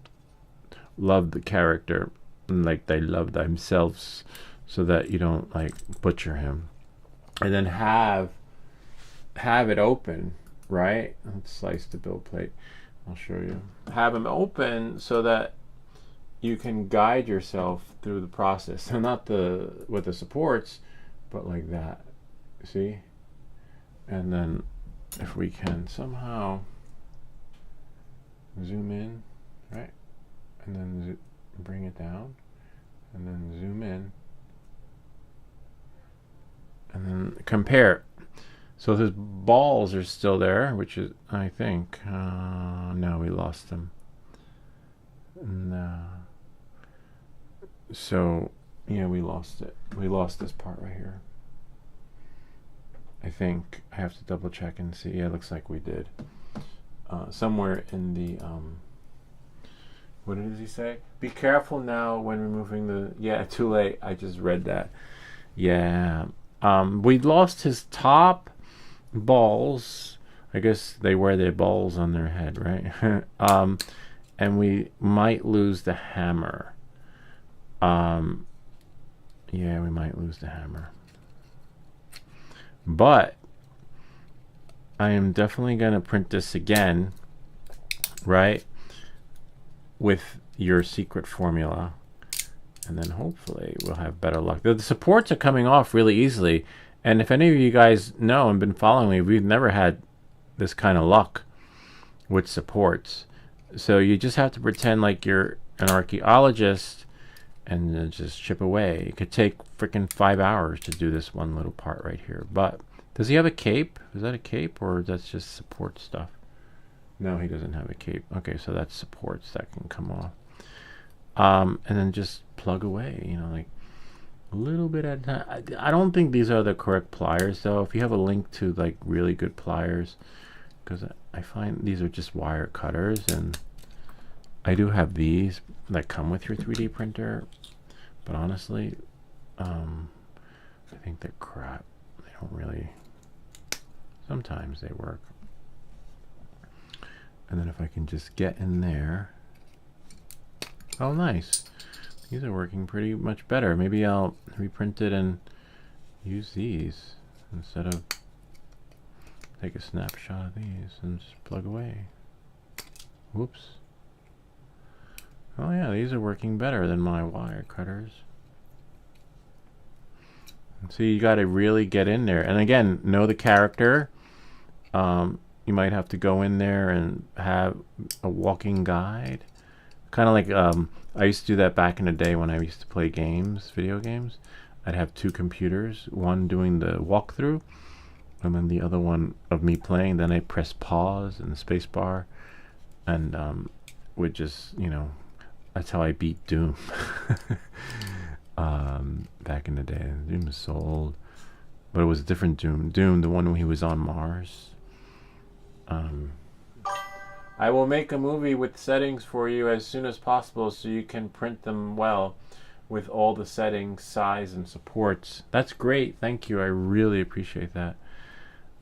love the character like they love themselves, so that you don't like butcher him, and then have it open, right? Let's slice the build plate. I'll show you. Have them open so that you can guide yourself through the process. So not with the supports, but like that. See? And then if we can somehow zoom in, right? And then bring it down. And then zoom in. And then compare. So his balls are still there, which is, I think, no, we lost them. No. So, yeah, we lost it. We lost this part right here. I think. I have to double check and see. Yeah, it looks like we did. Somewhere in the, what did he say? Be careful now when removing the, yeah, too late. I just read that. Yeah. We lost his top balls. I guess they wear their balls on their head, right? And we might lose the hammer. Yeah, we might lose the hammer. But I am definitely going to print this again, right? With your secret formula. And then hopefully we'll have better luck. The supports are coming off really easily. And if any of you guys know and been following me, we've never had this kind of luck with supports. So you just have to pretend like you're an archaeologist and just chip away. It could take freaking 5 hours to do this one little part right here. But does he have a cape? Is that a cape or that's just support stuff? No, he doesn't have a cape. Okay, so that's supports that can come off. And then just plug away, you know, like a little bit at a time. I don't think these are the correct pliers, though. If you have a link to like really good pliers, because I find these are just wire cutters, and I do have these that come with your 3D printer, but honestly, I think they're crap. They don't really. Sometimes they work. And then if I can just get in there. Oh, nice. These are working pretty much better. Maybe I'll reprint it and use these instead of take a snapshot of these and just plug away. Whoops. Oh yeah, these are working better than my wire cutters. See, you got to really get in there. And again, know the character. You might have to go in there and have a walking guide. Kind of like I used to do that back in the day when I used to play games, video games. I'd have two computers, one doing the walkthrough, and then the other one of me playing. Then I press pause and the space bar, and would just, you know, that's how I beat Doom. Back in the day, Doom was so old, but it was a different Doom. Doom, the one when he was on Mars. I will make a movie with settings for you as soon as possible so you can print them well with all the settings, size, and supports. That's great. Thank you. I really appreciate that.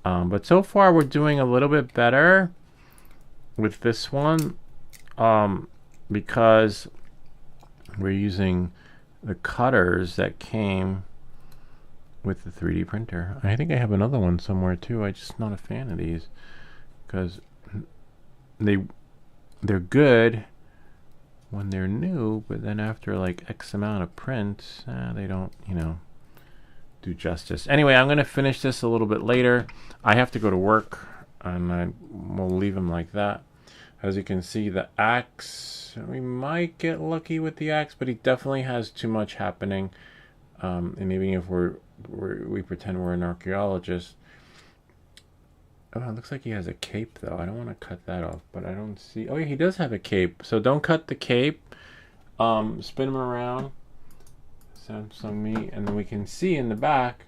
But so far we're doing a little bit better with this one because we're using the cutters that came with the 3D printer. I think I have another one somewhere too. I'm just not a fan of these because they're good when they're new, but then after like X amount of prints, they don't, you know, do justice. Anyway, I'm going to finish this a little bit later. I have to go to work, and I will leave them like that. As you can see, the axe, we might get lucky with the axe, but he definitely has too much happening. And maybe if we pretend we're an archaeologist. Oh, it looks like he has a cape, though. I don't want to cut that off, but I don't see... Oh, yeah, he does have a cape. So don't cut the cape. Spin him around. Samsung me. And then we can see in the back,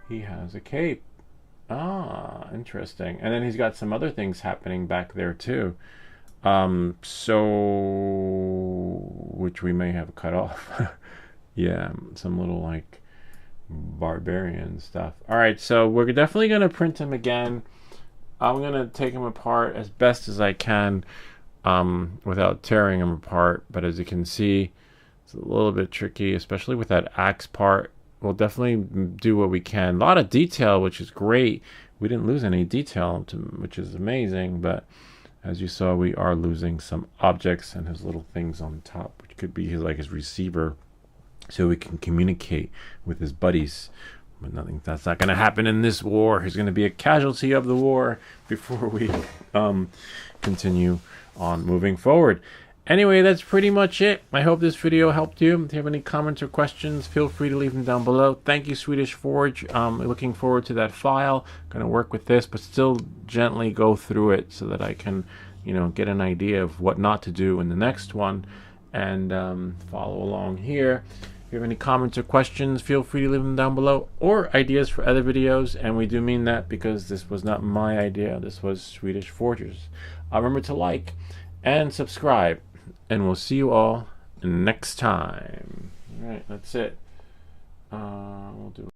he has a cape. Ah, interesting. And then he's got some other things happening back there, too. Which we may have cut off. Yeah, some little, like... barbarian stuff. Alright, so we're definitely going to print him again. I'm going to take him apart as best as I can without tearing him apart, but as you can see, it's a little bit tricky, especially with that axe part. We'll definitely do what we can. A lot of detail, which is great. We didn't lose any detail, which is amazing, but as you saw, we are losing some objects and his little things on top, which could be his receiver, so we can communicate with his buddies. But that's not going to happen in this war. He's going to be a casualty of the war before we continue on moving forward. Anyway, that's pretty much it. I hope this video helped you. If you have any comments or questions, feel free to leave them down below. Thank you, Swedish Forge. Looking forward to that file. Going to work with this, but still gently go through it so that I can, get an idea of what not to do in the next one, and follow along here. If you have any comments or questions, feel free to leave them down below, or ideas for other videos. And we do mean that because this was not my idea. This was Swedish Forge's. Remember to like and subscribe, and we'll see you all next time. All right, that's it. We'll do it.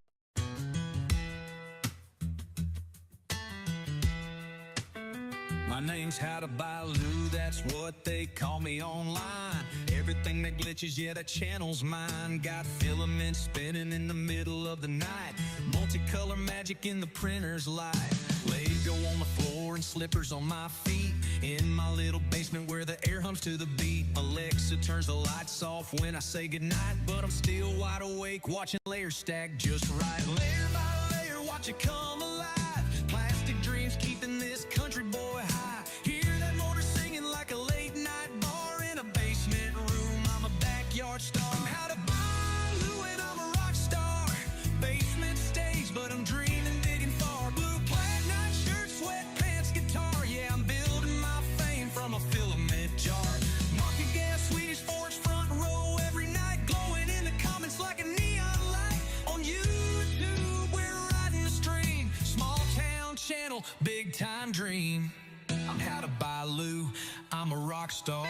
My name's How to Buy Lou, that's what they call me online. Everything that glitches, yeah, that channel's mine. Got filaments spinning in the middle of the night. Multicolor magic in the printer's light. Lego on the floor and slippers on my feet. In my little basement where the air hums to the beat. Alexa turns the lights off when I say goodnight, but I'm still wide awake watching layers stack just right. Layer by layer, watch it come alive. Plastic dreams keeping this country boy high. Hear that motor singing like a late night bar in a basement room. I'm a backyard star. I'm how to buy Lou and I'm a rock star. Basement stage, but I'm dreaming big and far. Blue plaid night shirt, sweatpants, guitar. Yeah, I'm building my fame from a filament jar. Monkey gas, Swedish forge, front row every night, glowing in the comments like a neon light. On YouTube, we're riding the stream. Small town channel, big time dream. I'm how to buy Lou, I'm a rock star.